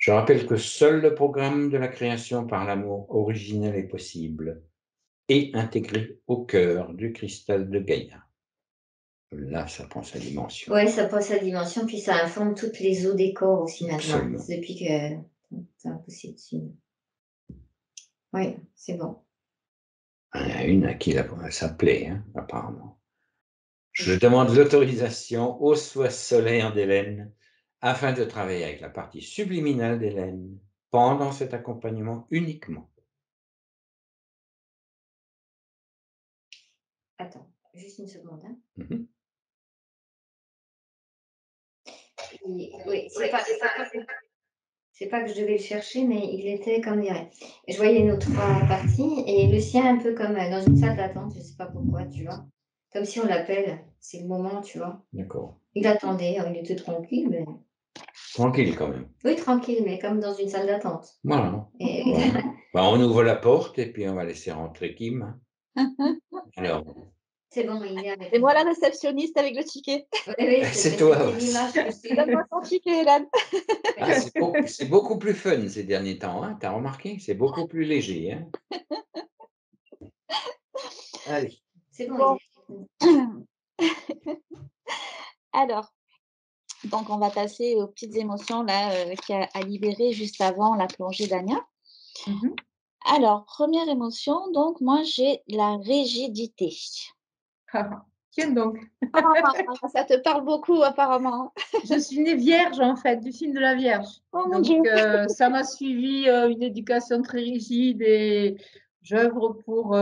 Je rappelle que seul le programme de la création par l'amour originel est possible et intégré au cœur du cristal de Gaïa. Là, ça prend sa dimension. Ouais, ça prend sa dimension, puis ça informe toutes les eaux des corps aussi maintenant. Absolument. C'est depuis que tu as poussé dessus. Oui, c'est bon. Il y en a une à qui ça plaît, hein, apparemment. Je demande l'autorisation au soi solaire d'Hélène afin de travailler avec la partie subliminale d'Hélène pendant cet accompagnement uniquement. Attends, juste une seconde, hein. Mhm. Oui, c'est pas que je devais le chercher, mais il était, comme dirait, je voyais nos 3 parties et le sien un peu comme, dans une salle d'attente, je sais pas pourquoi, tu vois? Comme si on l'appelle, c'est le moment, tu vois? D'accord. Il attendait, il était tranquille, mais Tranquille quand même. oui, tranquille, mais comme dans une salle d'attente Voilà. et Bon. Bah, on ouvre la porte et puis on va laisser rentrer Kim, hein. Alors, c'est bon, il est Et avec nous. moi, la réceptionniste avec le ticket. Oui, oui, c'est c'était toi l'image aussi. que je t'ai Donne-moi ton ticket, Hélène. Ah, c'est beaucoup plus fun ces derniers temps, hein, tu as remarqué? C'est beaucoup plus léger, hein. Allez. C'est bon, il Bon, est avec nous. alors, donc on va passer aux petites émotions là, qu'il y a à libérer juste avant la plongée d'Anya. Mmh. Alors, première émotion, donc moi j'ai la rigidité. Tiens donc, Ah, ça te parle beaucoup apparemment. je suis née vierge en fait, du signe de la Vierge. Oh mon Donc Dieu. ça m'a suivi, une éducation très rigide et j'œuvre pour,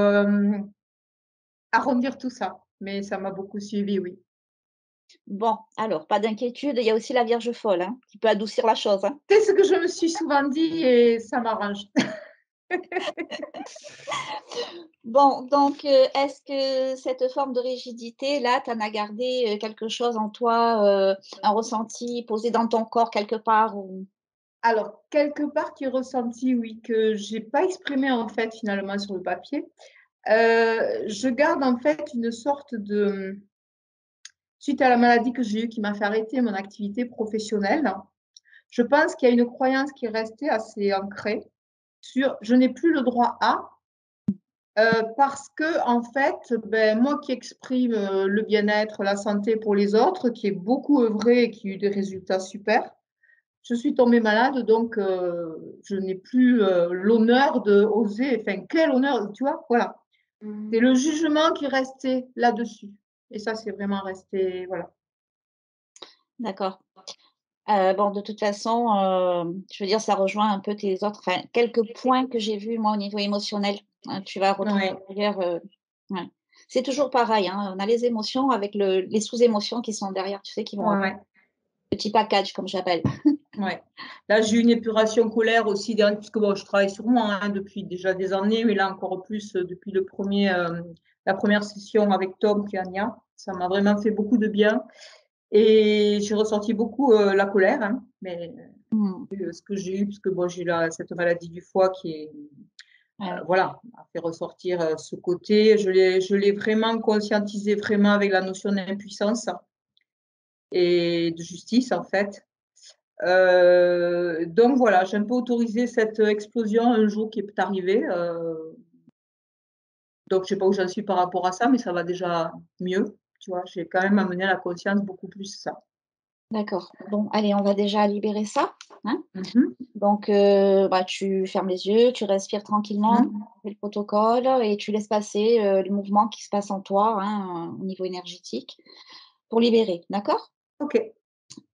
arrondir tout ça. Mais ça m'a beaucoup suivi, oui. Bon, alors, pas d'inquiétude, il y a aussi la Vierge folle, hein, qui peut adoucir la chose, hein. C'est ce que je me suis souvent dit et ça m'arrange. Bon, donc, est-ce que cette forme de rigidité là, tu en as gardé, quelque chose en toi, un ressenti posé dans ton corps quelque part ou? Alors quelque part qui est ressenti, oui, que j'ai pas exprimé en fait finalement sur le papier. Je garde en fait une sorte de, suite à la maladie que j'ai eue qui m'a fait arrêter mon activité professionnelle, je pense qu'il y a une croyance qui est restée assez ancrée sur: «Je n'ai plus le droit à», parce qu'en fait, moi qui exprime, le bien-être, la santé pour les autres, qui ai beaucoup œuvré et qui a eu des résultats super, je suis tombée malade donc je n'ai plus, l'honneur d'oser, enfin quel honneur, tu vois? Voilà. Mmh. C'est le jugement qui est resté là-dessus et ça, c'est vraiment resté voilà. D'accord. Bon, de toute façon, je veux dire, ça rejoint un peu tes autres enfin, quelques points que j'ai vus moi au niveau émotionnel, hein. Tu vas retrouver Ouais, d'ailleurs, ouais. C'est toujours pareil, hein, on a les émotions avec les sous-émotions qui sont derrière, tu sais, qui vont ouais, avec. ouais, Petit package comme j'appelle. ouais. Là, j'ai eu une épuration colère aussi dernière puisque bon, je travaille sur moi, hein, depuis déjà des années, mais là encore plus, depuis la première session avec Tom puis Anya. Ça m'a vraiment fait beaucoup de bien et j'ai ressenti beaucoup, la colère, hein, mais Mmh. ce que j'ai eu puisque bon, j'ai la cette maladie du foie qui est, Ouais, voilà, m'a fait ressortir, ce côté. Je l'ai vraiment conscientisé vraiment avec la notion d'impuissance et de justice, en fait. Donc voilà, j'ai un peu autorisé cette explosion un jour qui est arrivée, donc je sais pas où j'en suis par rapport à ça, mais ça va déjà mieux, tu vois? J'ai quand même amené à la conscience beaucoup plus ça. d'accord. Bon, allez, on va déjà libérer ça, hein. Mmh mh. Donc, bah, tu fermes les yeux, tu respires tranquillement, tu Mmh. fais le protocole et tu laisses passer, le mouvement qui se passe en toi, hein, au niveau énergétique pour libérer, d'accord? OK.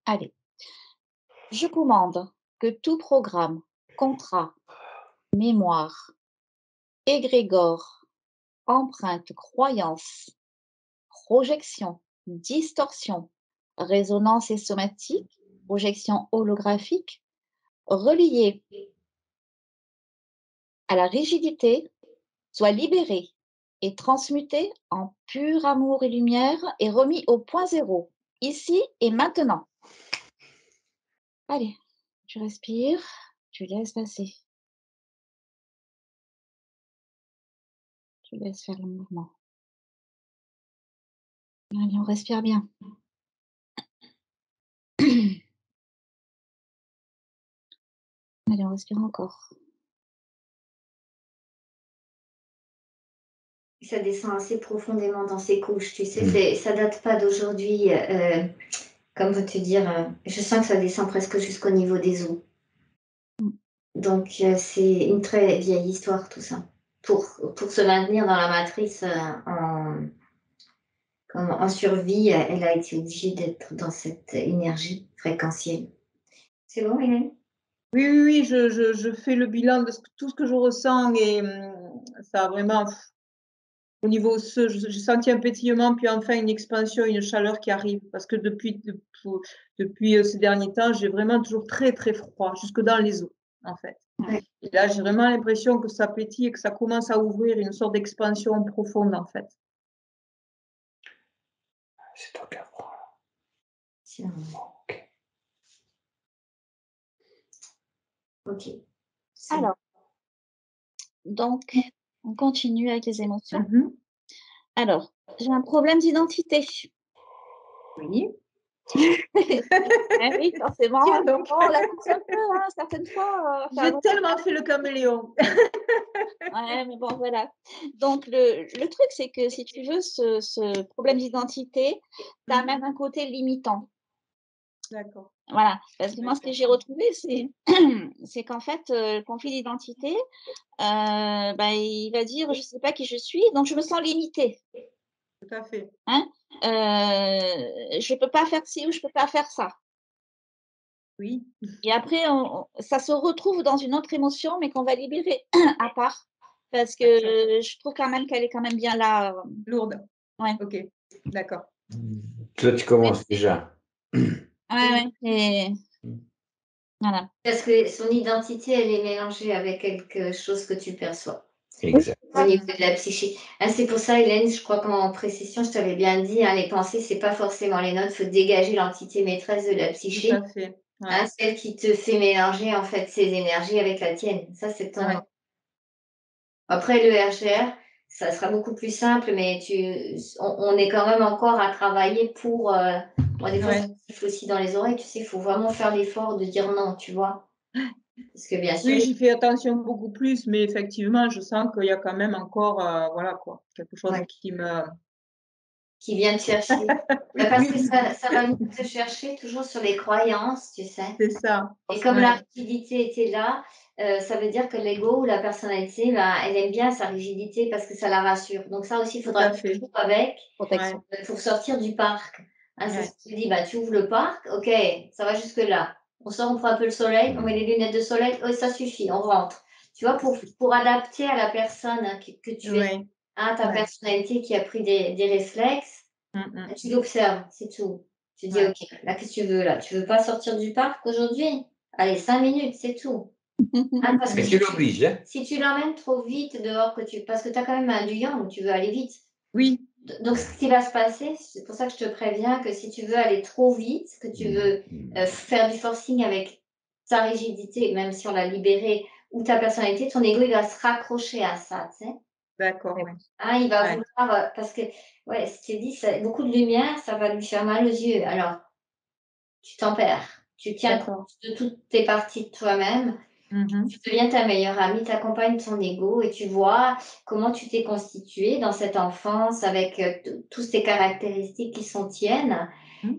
Allez, je commande que tout programme, contrat, mémoire, égrégore, empreinte, croyance, projection, distorsion, résonance et somatique, projection holographique, relié à la rigidité, soit libéré et transmuté en pur amour et lumière et remis au point zéro, ici et maintenant. Allez, tu respires, tu laisses passer, tu laisses faire le mouvement. Allez, on respire bien. Allez, on respire encore. Ça descend assez profondément dans ses couches, tu sais, ça date pas d'aujourd'hui. Comment te dire, je sens que ça descend presque jusqu'au niveau des os. Donc, c'est une très vieille histoire, tout ça. Pour se maintenir dans la matrice en survie, elle a été obligée d'être dans cette énergie fréquentielle. C'est bon, Hélène? Oui, oui, oui, je fais le bilan de tout ce que je ressens et ça a vraiment, au niveau osseux, j'ai senti un pétillement, puis enfin une expansion, une chaleur qui arrive. Parce que depuis ces derniers temps, j'ai vraiment toujours très, très froid, jusque dans les os, en fait. Ouais. Et là, j'ai vraiment l'impression que ça pétille et que ça commence à ouvrir une sorte d'expansion profonde, en fait. C'est toi qui apprends. C'est normal. Ok. Alors, donc, on continue avec les émotions. Alors, j'ai un problème d'identité. Oui. Oui, forcément. Tiens donc. On l'a tous un peu, hein, certaines fois. J'ai tellement fait le caméléon. Ouais, mais bon, voilà. Donc, le truc, c'est que si tu veux, ce problème d'identité, ça amène un côté limitant. D'accord. Voilà. Parce que moi, ce que j'ai retrouvé, c'est qu'en fait, le conflit d'identité, il va dire, je ne sais pas qui je suis, donc je me sens limitée. Tout à fait. Hein? Je ne peux pas faire ci ou je ne peux pas faire ça. Oui. Et après, ça se retrouve dans une autre émotion, mais qu'on va libérer à part. Parce que je trouve quand même qu'elle est quand même bien là. Lourde. Ouais. Ok, d'accord. Toi, tu commences déjà. Ouais. Et voilà. Parce que son identité, elle est mélangée avec quelque chose que tu perçois. Exact. Au niveau de la psyché. C'est pour ça, Hélène, je crois qu'en précision, je t'avais bien dit, les pensées, c'est pas forcément les nôtres. Il faut dégager l'entité maîtresse de la psyché. Tout à fait. Ouais. Celle qui te fait mélanger en fait ses énergies avec la tienne. Ça, c'est ton. Ouais. Après, le RGR, ça sera beaucoup plus simple, mais on est quand même encore à travailler pour. Moi, des fois, ça siffle aussi dans les oreilles, tu sais, il faut vraiment faire l'effort de dire non, tu vois. Parce que bien sûr. Oui, j'y fais attention beaucoup plus, mais effectivement, je sens qu'il y a quand même encore, voilà quoi, quelque chose qui me. Qui vient te chercher. Parce que ça va nous te chercher toujours sur les croyances, tu sais. C'est ça. Et comme la rigidité était là, ça veut dire que l'ego ou la personnalité, elle aime bien sa rigidité parce que ça la rassure. Donc ça aussi, il faudra toujours avec pour sortir du parc. C'est ce que tu dis, tu ouvres le parc, ok, ça va jusque là. On sort, on prend un peu le soleil, on met les lunettes de soleil, ça suffit, on rentre. Tu vois, pour adapter à la personne que tu es, ta personnalité qui a pris des réflexes, tu l'observes, c'est tout. Tu dis, ok, là, qu'est-ce que tu veux là? Tu veux pas sortir du parc aujourd'hui? Allez, 5 minutes, c'est tout. Parce que Mais tu l'obliges, hein? si tu l'emmènes trop vite dehors, parce que tu as quand même un du yang, tu veux aller vite. Oui. Donc, ce qui va se passer, c'est pour ça que je te préviens que si tu veux aller trop vite, que tu veux faire du forcing avec ta rigidité, même si on l'a libérée, ou ta personnalité, ton ego, il va se raccrocher à ça, tu sais. D'accord, oui. Il va vouloir, parce que, ce qui est dit, beaucoup de lumière, ça va lui faire mal aux yeux. Alors, tu tempères, tu tiens compte de toutes tes parties de toi-même, tu deviens ta meilleure amie, tu accompagnes ton ego et tu vois comment tu t'es constituée dans cette enfance avec toutes tes caractéristiques qui sont tiennes,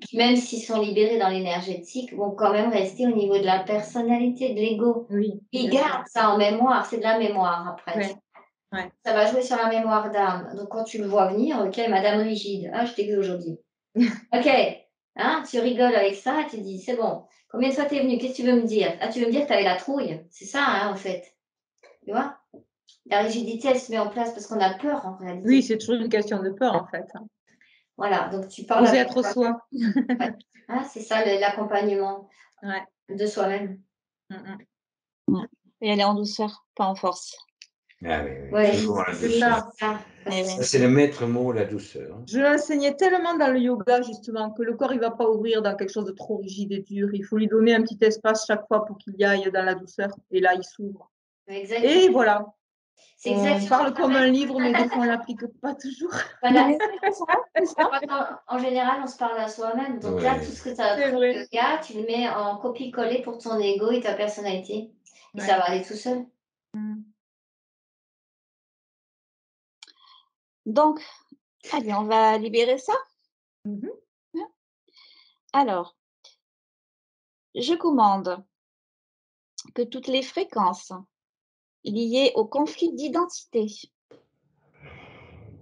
qui, même s'ils sont libérés dans l'énergétique, vont quand même rester au niveau de la personnalité, de l'ego. Oui. Il garde ça en mémoire, c'est de la mémoire après. Ça va jouer sur la mémoire d'âme. Donc, quand tu le vois venir, ok, madame rigide, je t'ai vu aujourd'hui. Ok, tu rigoles avec ça, tu dis, c'est bon. Combien de fois t'es venu? Qu'est-ce que tu veux me dire? Tu veux me dire que tu avais la trouille? C'est ça, en fait. Tu vois? La rigidité, elle se met en place parce qu'on a peur, en réalité. Oui, c'est toujours une question de peur, en fait. Voilà, donc tu parles Oser avec être soi. c'est ça, l'accompagnement de soi-même. Et aller en douceur, pas en force. Toujours la douceur. Ça, c'est le maître mot, la douceur. Je l'enseignais tellement dans le yoga, justement, que le corps, il ne va pas ouvrir dans quelque chose de trop rigide et dur. Il faut lui donner un petit espace chaque fois pour qu'il y aille dans la douceur. Et là, il s'ouvre. Exactement. Et voilà. C'est on parle comme un livre, mais des fois, on ne l'applique pas toujours. Voilà. En général, on se parle à soi-même. Donc là, tout ce que tu as appris de yoga, tu le mets en copie-coller pour ton ego et ta personnalité. Et Ouais. ça va aller tout seul. Donc, allez, on va libérer ça. Mhm. Hein. Alors, je commande que toutes les fréquences liées au conflit d'identité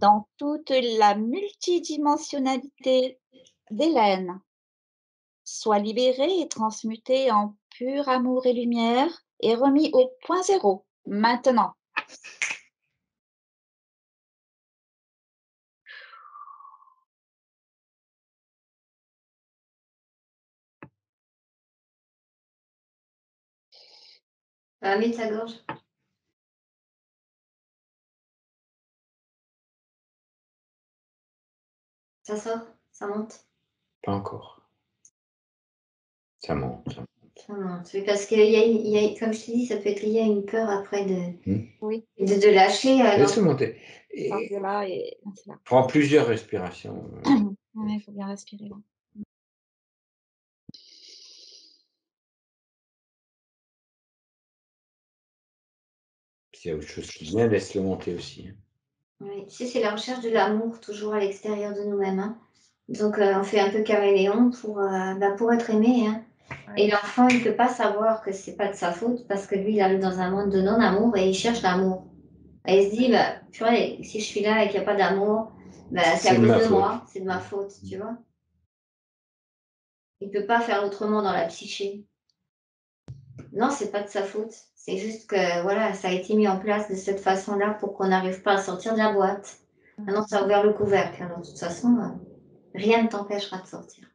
dans toute la multidimensionnalité d'Hélène soient libérées et transmutées en pur amour et lumière et remis au point zéro maintenant. Mets ta gorge. Ça sort, ça monte. Pas encore. Ça monte. Ça monte. Oui, parce que il y a, comme je t'ai dit, ça peut être lié à une peur après Oui, de lâcher. Laisse-le monter. part Et de là et c'est là. prends plusieurs respirations. Ouais, il faut bien respirer là. S'il y a autre chose qui vient, laisse-le monter aussi. Oui, tu sais, c'est la recherche de l'amour toujours à l'extérieur de nous-mêmes. Hein. Donc, on fait un peu caméléon pour être aimé. Hein. Ouais. Et l'enfant, il ne peut pas savoir que c'est pas de sa faute parce que lui, il arrive dans un monde de non-amour et il cherche l'amour. Et il se dit, bah, purée, si je suis là et qu'il n'y a pas d'amour, bah, c'est à C'est de cause ma de faute. moi, c'est de ma faute, tu vois. Il ne peut pas faire autrement dans la psyché. Non, c'est pas de sa faute. C'est juste que voilà, ça a été mis en place de cette façon-là pour qu'on n'arrive pas à sortir de la boîte. Maintenant, ça a ouvert le couvercle. Alors, de toute façon, rien ne t'empêchera de sortir.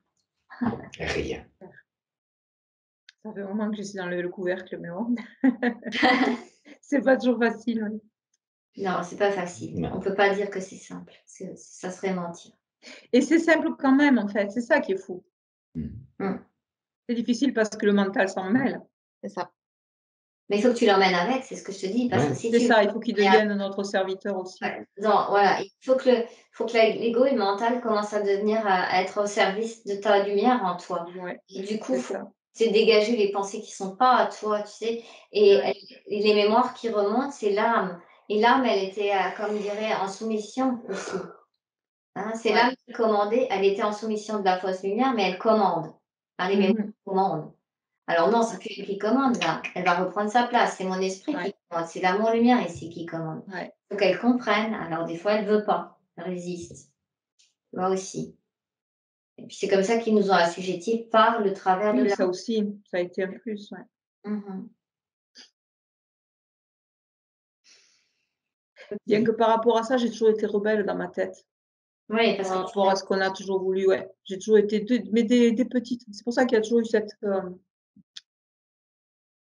Rien. Ça fait un moment que j'essaie d'enlever le couvercle, mais bon. C'est pas toujours facile. Ouais. Non, c'est pas facile. Non. On peut pas dire que c'est simple. Ça serait mentir. Et c'est simple quand même, en fait. C'est ça qui est fou. Mm. C'est difficile parce que le mental s'en mêle. C'est ça. Mais il faut que tu l'emmènes avec, c'est ce que je te dis. Parce que Ouais. si C'est tu ça, il faut qu'il devienne notre serviteur aussi. Ouais. Non, voilà, il faut que l'ego et le mental commencent à devenir, à être au service de ta lumière en toi. Ouais, Et du coup, c'est faut ça. c'est dégager les pensées qui sont pas à toi, tu sais. Et Ouais. et les mémoires qui remontent, c'est l'âme. Et l'âme, elle était, comme dirait, en soumission aussi. Hein, c'est Ouais. l'âme qui commandait, elle était en soumission de la fausse lumière, mais elle commande. Hein, les mémoires Mhm. commandent. Alors non, c'est plus elle qui commande là, elle va reprendre sa place, c'est mon esprit Ouais. qui commande, c'est l'amour-lumière ici qui commande. Ouais. Faut qu'elle comprenne, alors des fois elle veut pas, elle résiste. Moi aussi. Et puis c'est comme ça qu'ils nous ont assujettis par le travers de Oui, la. ça aussi, ça a été un plus. Ouais. Mhm. Bien que par rapport à ça, j'ai toujours été rebelle dans ma tête. Oui, parce Par que rapport à ce qu'on a toujours voulu, ouais. J'ai toujours été mais des petites. C'est pour ça qu'il y a toujours eu cette,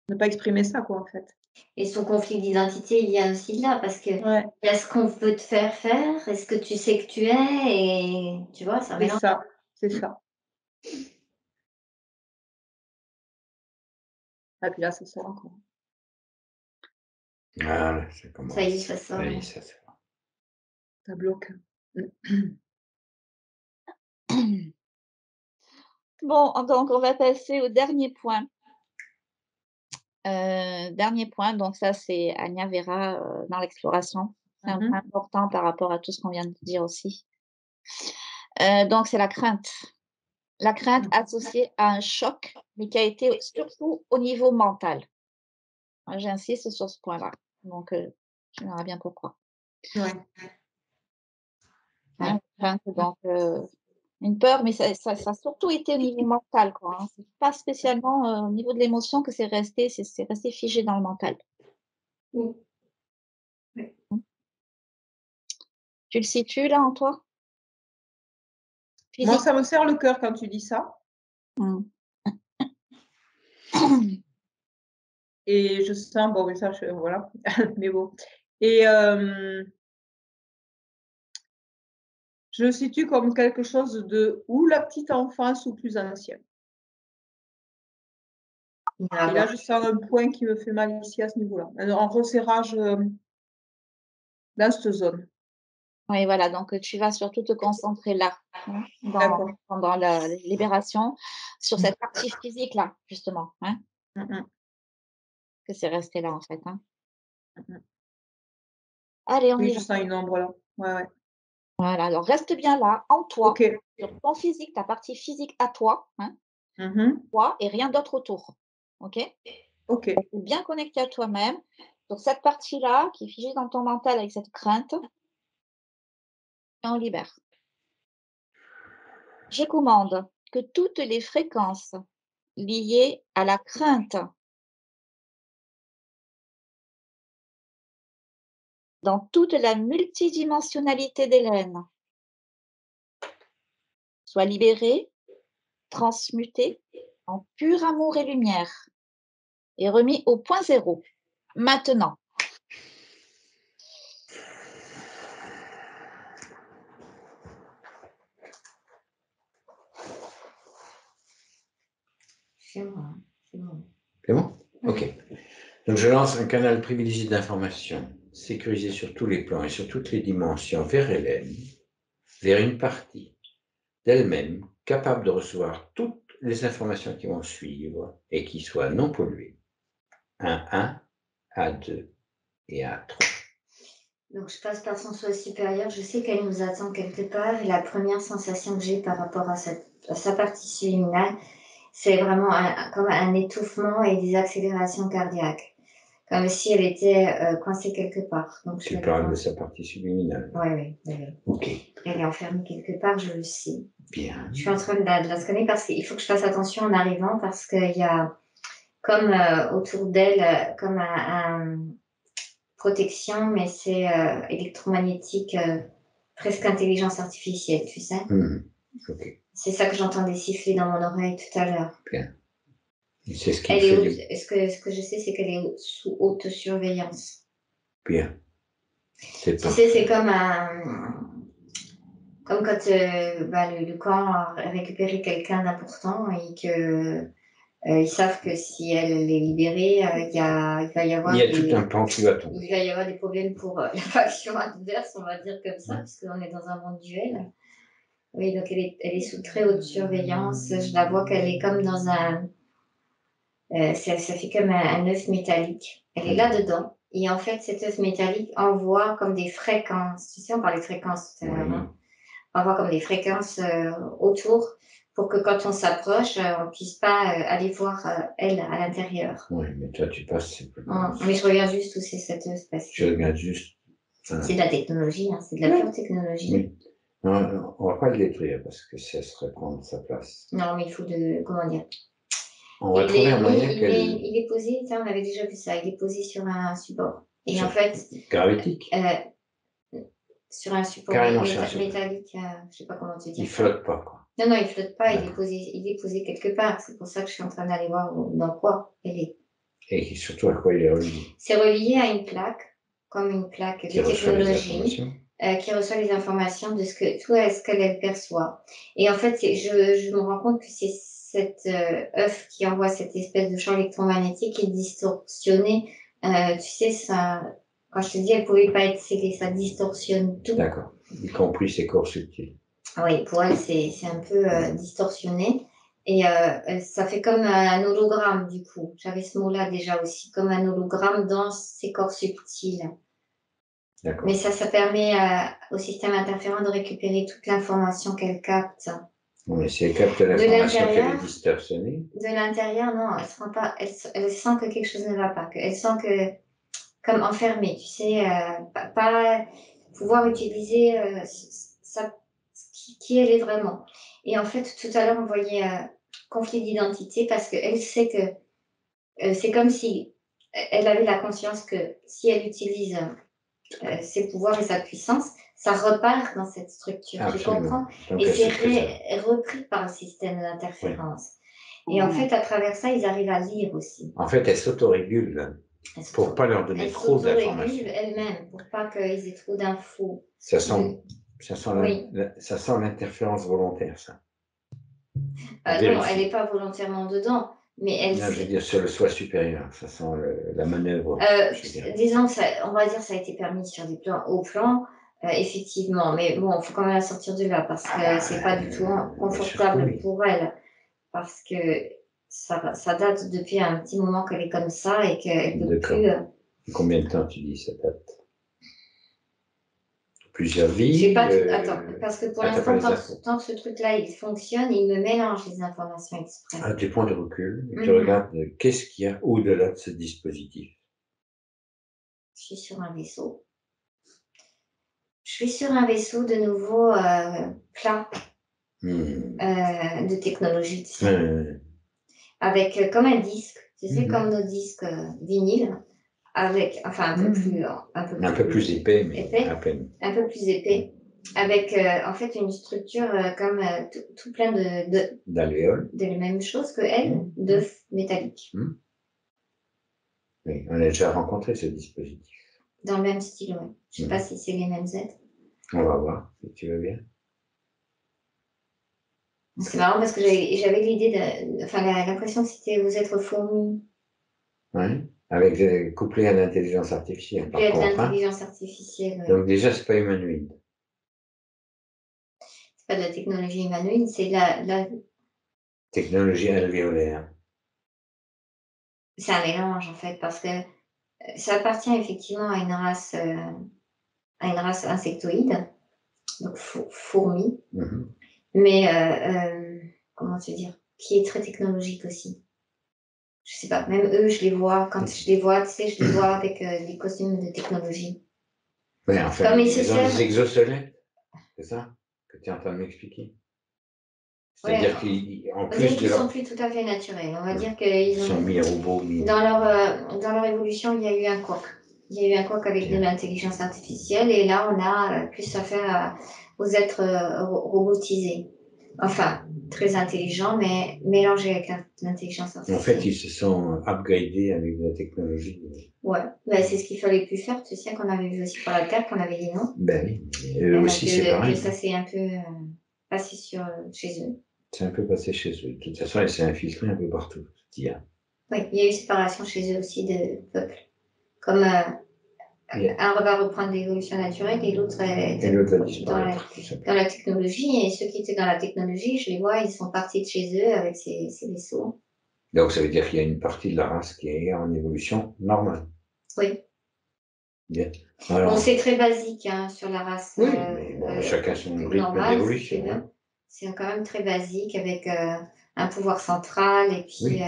ne pas exprimer ça, quoi, en fait. et son conflit d'identité, il vient aussi de là, parce que Ouais, il y a ce qu'on veut te faire faire, est-ce que tu sais que tu es, et tu vois, ça c'est mélange. ça, c'est ça. Et puis là, ça sort encore. Voilà, ça commence. Ça y est, ça sort. Ça y est, ça sort. Ça bloque. Bon, donc on va passer au dernier point. Dernier point, donc ça c'est Anya Vera dans l'exploration. C'est un point important par rapport à tout ce qu'on vient de dire aussi. Donc c'est la crainte. La crainte associée à un choc, mais qui a été surtout au niveau mental. J'insiste sur ce point-là. Donc, tu verras bien pourquoi. Ouais. Hein, crainte, donc, une peur, mais ça a surtout été au niveau mental, quoi. Hein. C'est pas spécialement au niveau de l'émotion que c'est resté figé dans le mental. Oui. Oui. Tu le situes là en toi? Moi, Physique. ça me serre le cœur quand tu dis ça. Mmh. Et je sens, bon, mais ça, voilà, mais bon. Et je le situe comme quelque chose de ou la petite enfance ou plus ancienne. Et là, je sens un point qui me fait mal ici à ce niveau-là. Un resserrage dans cette zone. Oui, voilà, donc tu vas surtout te concentrer là, hein, D'accord. pendant la libération, sur cette partie physique là, justement, hein. Mmh mh. que c'est resté là, en fait. Hein. Mmh. Allez, on Oui, y je va. sens une ombre là. Ouais, ouais. Voilà, alors reste bien là, en toi, OK. sur ton physique, ta partie physique à toi, hein, Mmh. toi et rien d'autre autour. OK? OK. Tu bien connecté à toi-même, sur cette partie-là qui est figée dans ton mental avec cette crainte, et on libère. Je commande que toutes les fréquences liées à la crainte dans toute la multidimensionnalité d'Hélène soient libérées, transmutées en pur amour et lumière et remis au point zéro. Maintenant. C'est moi, c'est bon. C'est bon? OK. Donc, je lance un canal privilégié d'information, sécurisé sur tous les plans et sur toutes les dimensions, vers Hélène, vers une partie d'elle-même capable de recevoir toutes les informations qui vont suivre et qui soient non polluées. A1, A2 et A3. Donc, je passe par son soi supérieur. Je sais qu'elle nous attend quelque part. Et la première sensation que j'ai par rapport à sa partie subliminale, c'est vraiment comme un étouffement et des accélérations cardiaques. Comme si elle était coincée quelque part. Donc, Tu parles de sa partie subliminale. Oui. OK. Elle est enfermée quelque part, je le sais. Bien. Je suis en train de la scanner parce qu'il faut que je fasse attention en arrivant parce qu'il y a comme autour d'elle, comme un protection, mais c'est électromagnétique, presque intelligence artificielle, tu sais. OK. C'est ça que j'entendais siffler dans mon oreille tout à l'heure. Bien. C'est ce qui Elle fait est ce que je sais, c'est qu'elle est sous haute surveillance. Bien. C'est Tu sais, c'est comme comme quand le camp a récupéré quelqu'un d'important et que ils savent que si elle est libérée, il va y avoir tout un pan qui va tomber. il va y avoir des problèmes pour la faction adverse, on va dire comme ça, puisqu'on est dans un monde duel. Oui, donc elle est sous très haute surveillance. Je la vois qu'elle est comme dans un... ça fait comme un œuf métallique. Elle est là-dedans. Et en fait, cet œuf métallique envoie comme des fréquences. Tu sais, on parlait de fréquences tout à l'heure. Hein, envoie comme des fréquences autour pour que quand on s'approche, on ne puisse pas aller voir elle à l'intérieur. Oui, mais toi, tu passes. Mais je regarde juste où c'est cette œuf. Parce que je regarde juste. c'est de la technologie, hein, c'est de la pure technologie. Oui. Non, on ne va pas le détruire parce que ça serait prendre sa place. Non, mais il faut de. Comment dire? On va trouver un moyen qu'elle. Il est posé, on avait déjà vu ça, il est posé sur un support. Et en fait. Gravitique. Sur un support métallique, je ne sais pas comment te dire. Il flotte pas, quoi. Non, il flotte pas, il est posé quelque part. C'est pour ça que je suis en train d'aller voir dans quoi elle est. Et surtout à quoi il est relié. C'est relié à une plaque, comme une plaque de technologie, qui reçoit les informations de ce qu'elle perçoit. Et en fait, je me rends compte que c'est cet œuf qui envoie cette espèce de champ électromagnétique qui est distorsionné. Tu sais, ça, quand je te dis, elle ne pouvait pas être scellée, ça distorsionne tout. D'accord, y compris ses corps subtils. Oui, pour elle, c'est un peu distorsionné. Et ça fait comme un hologramme, du coup. J'avais ce mot-là déjà aussi, comme un hologramme dans ses corps subtils. Mais ça permet au système interférent de récupérer toute l'information qu'elle capte. Oui, si elle capte l'information qu'elle est distorsionnée. De l'intérieur, non, elle sent que quelque chose ne va pas. Elle sent que, comme enfermée, tu sais, pas pouvoir utiliser qui elle est vraiment. Et en fait, tout à l'heure, on voyait conflit d'identité parce qu'elle sait que c'est comme si elle avait la conscience que si elle utilise ses pouvoirs et sa puissance, ça repart dans cette structure. Absolument. Tu comprends? Donc, et c'est repris par le système d'interférence. Oui. Et en fait, à travers ça, ils arrivent à lire aussi. En fait, elle s'autorégule pour ne pas leur donner trop d'informations. Elle-même, pour pas qu'ils aient trop d'infos. Ça sent l'interférence volontaire, ça. Non, elle n'est pas volontairement dedans. Mais elle non, je veux dire sur le soi supérieur, ça sent la manœuvre. Disons, on va dire que ça a été permis sur des plans hauts plans, effectivement. Mais bon, il faut quand même la sortir de là parce que c'est pas du tout confortable pour elle. Parce que ça date depuis un petit moment qu'elle est comme ça et qu'elle ne peut D'accord. plus. Combien de temps tu dis ça date? Plusieurs vies? J'ai pas tout. Attends, parce que pour t'as pas l'instant, les infos. tant que ce truc-là il fonctionne, il me mélange les informations exprès. Ah, tu prends du recul, tu Mhm. regardes qu'est-ce qu'il y a au-delà de ce dispositif. Je suis sur un vaisseau. Je suis sur un vaisseau de nouveau plat de technologie, tu sais, avec comme un disque, tu sais, comme nos disques vinyles, avec, enfin un peu plus épais, mais à peine. un peu plus épais, avec en fait une structure comme tout plein D'alvéoles. de la même chose que elle, d'œufs métalliques. Oui, on a déjà rencontré ce dispositif. Dans le même style, oui. Je sais pas si c'est les mêmes êtres. On va voir, si tu veux bien. C'est marrant parce que j'avais l'idée enfin l'impression que c'était vous êtes fourmis. Oui, avec couplé à l'intelligence artificielle. Couplé Par à contre, l'intelligence artificielle. Ouais. Donc déjà, c'est pas humanoïde. C'est pas de la technologie humanoïde, c'est de la Technologie alvéolaire. C'est un mélange en fait parce que ça appartient effectivement à une race insectoïde, donc fourmi, mais comment te dire, qui est très technologique aussi. Je sais pas, même eux, je les vois, quand je les vois, tu sais, je les vois avec des costumes de technologie. Oui, enfin, Comme ils ont des exosquelettes, c'est ça que tu es en train de m'expliquer? C'est-à-dire qu'en plus qu'ils sont plus tout à fait naturels. On va dire qu'ils sont mi-robots, dans leur évolution, il y a eu un couac. Il y a eu un couac avec de l'intelligence artificielle et là, on a plus affaire aux êtres robotisés. Enfin, très intelligents, mais mélangés avec l'intelligence artificielle. En fait, ils se sont upgradés avec de la technologie. Ouais, ben, c'est ce qu'il fallait plus faire. Tu sais qu'on avait vu aussi pour la Terre, qu'on avait dit non. Ben oui, eux aussi, c'est pareil. Que ça s'est un peu passé chez eux. C'est un peu passé chez eux. De toute façon, elle s'est infiltrée un peu partout, cette IA. Oui, il y a eu séparation chez eux aussi de peuples. Comme un va reprendre l'évolution naturelle et l'autre va disparaître. Dans la technologie. Et ceux qui étaient dans la technologie, je les vois, ils sont partis de chez eux avec ces vaisseaux. Donc ça veut dire qu'il y a une partie de la race qui est en évolution normale. Oui. Bien. Alors, bon, c'est très basique hein, sur la race. Oui, mais bon, chacun son rythme d'évolution. Hein. C'est quand même très basique avec un pouvoir central et puis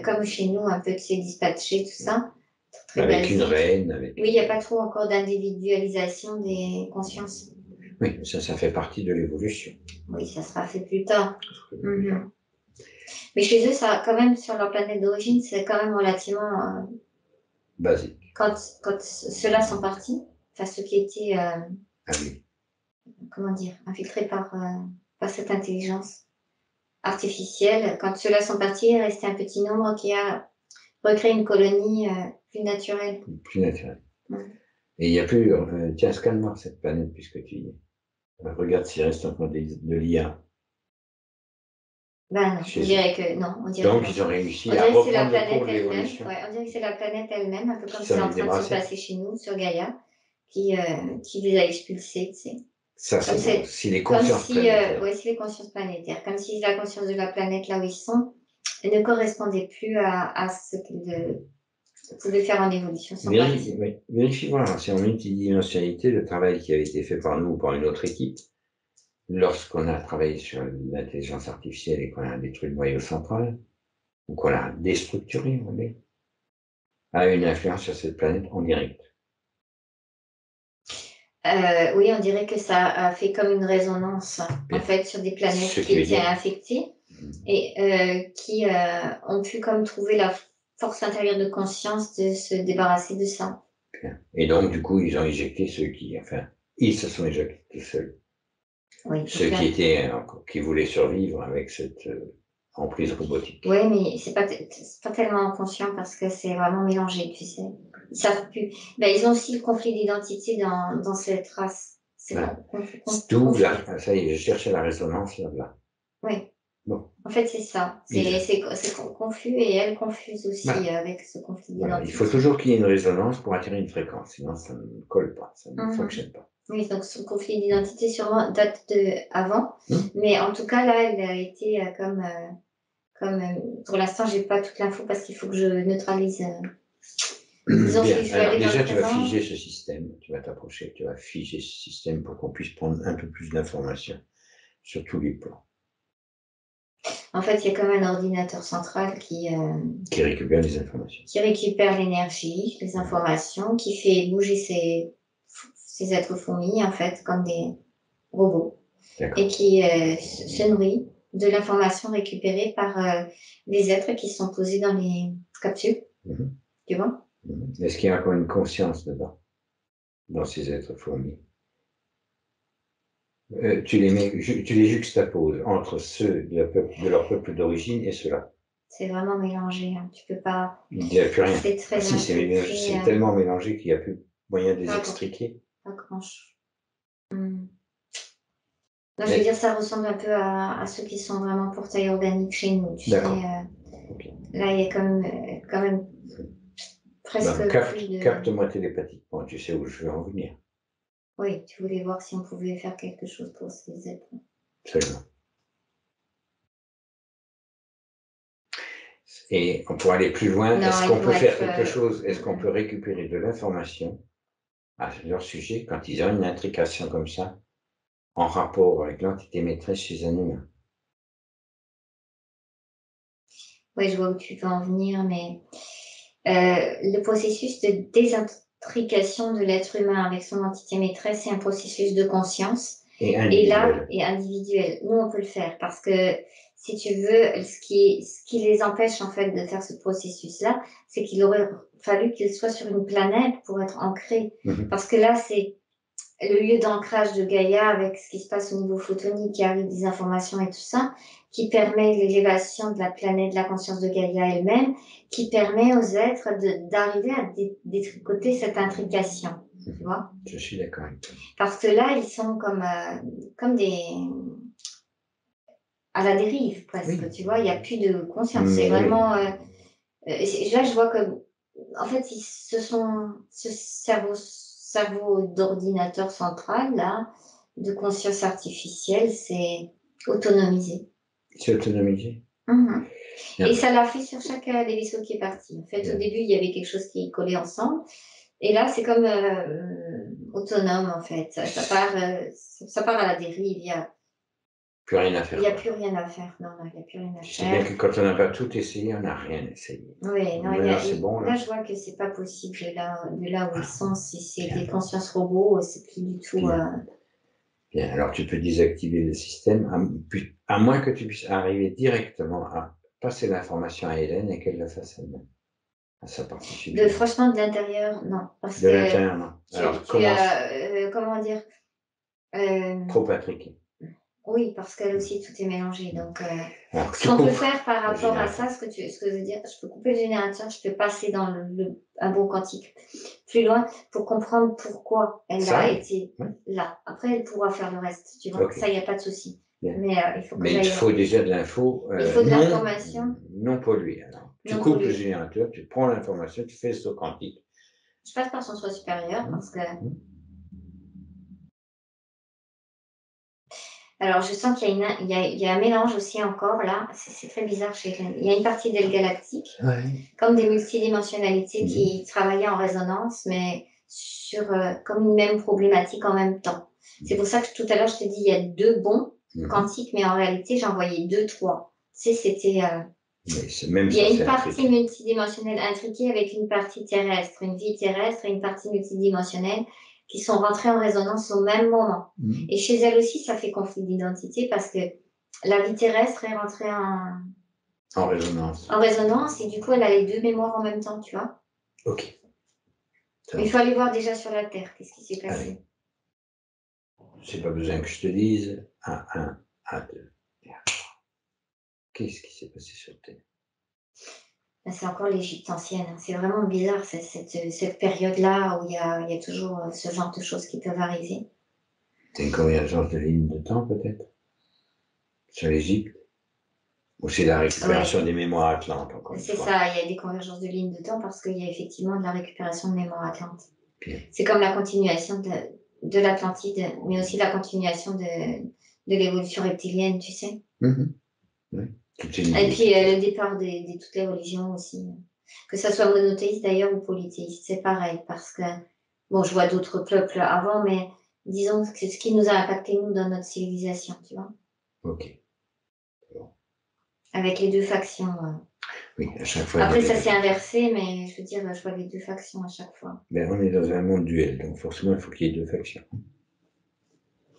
comme chez nous, un peu de ces dispatchés, tout ça. Très avec basique. une reine. Oui, il n'y a pas trop encore d'individualisation des consciences. Oui, ça fait partie de l'évolution. Oui, ça sera fait plus tard. Mais chez eux, ça, quand même, sur leur planète d'origine, c'est quand même relativement basique. Quand ceux-là sont partis, enfin ceux qui étaient, comment dire, infiltrés par cette intelligence artificielle, quand ceux-là sont partis, il restait un petit nombre qui a recréé une colonie plus naturelle. Plus naturelle. Et il n'y a plus, tiens, scanne-moi cette planète puisque tu y es. Regarde s'il reste encore de l'IA. Ben non, on dirait que non. Donc ils ont réussi à reprendre le cours de l'évolution. Ouais, on dirait que c'est la planète elle-même, un peu comme c'est en train de se passer chez nous, sur Gaïa, qui les a expulsés, tu sais. Ça, c'est bon. Si les consciences planétaires. Oui, si les consciences planétaires. Comme si la conscience de la planète, là où ils sont, ne correspondait plus à ce qu'ils pouvaient faire en évolution. Vérifie voir si en multidimensionnalité, le travail qui avait été fait par nous ou par une autre équipe, lorsqu'on a travaillé sur l'intelligence artificielle et qu'on a détruit le noyau central, ou qu'on l'a déstructuré, a une influence sur cette planète en direct. Oui, on dirait que ça a fait comme une résonance, en fait, sur des planètes qui étaient infectées et qui ont pu comme trouver la force intérieure de conscience de se débarrasser de ça. Bien. Et donc, du coup, ils ont éjecté ils se sont éjectés seuls. Oui, ceux qui voulaient survivre avec cette emprise robotique. Oui, mais c'est pas tellement conscient parce que c'est vraiment mélangé, tu sais. Ils savent plus. Ben, ils ont aussi le conflit d'identité dans cette race. C'est tout là, ça y est, je cherchais la résonance là. Oui. Bon. En fait, c'est ça. C'est confus et elle confuse aussi avec ce conflit d'identité. Il faut toujours qu'il y ait une résonance pour attirer une fréquence, sinon ça ne colle pas, ça ne fonctionne pas. Oui, donc son conflit d'identité sûrement date avant, mais en tout cas là, elle a été comme comme pour l'instant, j'ai pas toute l'info parce qu'il faut que je neutralise. Disons, Bien. je vais Alors aller dans déjà, le tu vas présent. figer ce système, tu vas t'approcher, tu vas figer ce système pour qu'on puisse prendre un peu plus d'informations sur tous les plans. En fait, il y a comme un ordinateur central qui récupère les informations. Qui récupère l'énergie, les informations, qui fait bouger ces êtres fourmis, en fait, comme des robots. Et qui se nourrit de l'information récupérée par les êtres qui sont posés dans les capsules. Tu vois? Est-ce qu'il y a encore une conscience dedans, dans ces êtres fourmis? Tu les juxtaposes entre ceux de leur peuple d'origine et ceux-là. C'est vraiment mélangé. Hein. Tu peux pas. Il n'y a plus rien. C'est très c'est tellement mélangé qu'il n'y a plus moyen de les extriquer. Pas grand-chose. Non, je veux dire, ça ressemble un peu à ceux qui sont vraiment portails organiques chez nous. Tu sais, là, il y a quand même presque. Capte-moi télépathiquement, tu sais où je veux en venir. Oui, tu voulais voir si on pouvait faire quelque chose pour ces êtres. Absolument. Et pour aller plus loin, est-ce qu'on peut faire quelque chose? Est-ce qu'on peut récupérer de l'information à leur sujet quand ils ont une intrication comme ça, en rapport avec l'entité maîtresse chez un humain? Oui, je vois où tu veux en venir, mais le processus de désintrication de l'être humain avec son entité maîtresse, c'est un processus de conscience. Et individuel. Nous, on peut le faire parce que, si tu veux, ce qui les empêche en fait de faire ce processus-là, c'est qu'il aurait fallu qu'ils soient sur une planète pour être ancrés. Parce que là, c'est le lieu d'ancrage de Gaïa avec ce qui se passe au niveau photonique, qui arrive des informations et tout ça, qui permet l'élévation de la planète, de la conscience de Gaïa elle-même, qui permet aux êtres d'arriver à détricoter cette intrication. Tu vois? Je suis d'accord avec toi. Parce que là, ils sont comme des... à la dérive, presque, tu vois, il n'y a plus de conscience. C'est vraiment... là, je vois que, en fait, ce cerveau d'ordinateur central, là, de conscience artificielle, c'est autonomisé. C'est autonomisé. Et ça l'a fait sur chaque des vaisseaux qui est parti. En fait, au début, il y avait quelque chose qui collait ensemble. Et là, c'est comme autonome, en fait. Ça part à la dérive. Il n'y a plus rien à faire. Il n'y a plus rien à faire. Non, il n'y a plus rien à faire. C'est bien que quand on n'a pas tout essayé, on n'a rien essayé. Oui, non, c'est bon, là, je vois que c'est pas possible. De là où ils sont, si c'est des consciences robots, c'est plus du tout... Bien, alors tu peux désactiver le système, à moins que tu puisses arriver directement à passer l'information à Hélène et qu'elle le fasse elle-même, à sa partie sublime. Franchement, de l'intérieur, non. De l'intérieur, non. Alors, comment dire trop intriqué. Oui, parce qu'elle aussi, tout est mélangé. Donc, alors, ce qu'on peut faire par rapport à ça, ce que je veux dire, je peux couper le générateur, je peux passer dans un bon quantique plus loin pour comprendre pourquoi elle a été là. Après, elle pourra faire le reste, tu vois. Ça, il n'y a pas de souci. Mais il faut déjà de l'info. Il faut de l'information. Non polluée. Alors, tu coupes le générateur, tu prends l'information, tu fais le saut quantique. Je passe par son soi supérieur parce que... Alors, je sens qu'il y a un mélange aussi encore là. C'est très bizarre chez Hélène. Il y a une partie d'elle galactique, comme des multidimensionnalités qui travaillaient en résonance, mais sur comme une même problématique en même temps. C'est pour ça que tout à l'heure, je te dis, il y a 2 bons quantiques, mais en réalité, j'en voyais 2, 3. Tu sais, c'était... il y a une partie multidimensionnelle intriquée avec une partie terrestre, une vie terrestre et une partie multidimensionnelle qui sont rentrées en résonance au même moment. Et chez elle aussi, ça fait conflit d'identité parce que la vie terrestre est rentrée en résonance. En résonance, et du coup, elle a les 2 mémoires en même temps, tu vois. Ok. Mais il faut aller voir déjà sur la Terre, qu'est-ce qui s'est passé. C'est pas besoin que je te dise. 1, 2, 3. Qu'est-ce qui s'est passé sur Terre? C'est encore l'Égypte ancienne. C'est vraiment bizarre, cette période-là où il y a toujours ce genre de choses qui peuvent arriver. C'est une convergence de lignes de temps, peut-être? Sur l'Égypte? Ou c'est la récupération des mémoires atlantes, encore une fois? C'est ça, il y a des convergences de lignes de temps parce qu'il y a effectivement de la récupération de mémoires atlantes. C'est comme la continuation de l'Atlantide, mais aussi la continuation de l'évolution reptilienne, tu sais. Oui. Toutes ces Et idées. puis le départ de toutes les religions aussi. Que ça soit monothéiste d'ailleurs ou polythéiste, c'est pareil. Parce que, bon, je vois d'autres peuples avant, mais disons que c'est ce qui nous a impacté, nous, dans notre civilisation, tu vois. Ok. Avec les deux factions. Oui, à chaque fois. Après, il y a ça des- s'est inversé, mais je veux dire, je vois les deux factions à chaque fois. Ben, on est dans un monde duel, donc forcément, il faut qu'il y ait deux factions.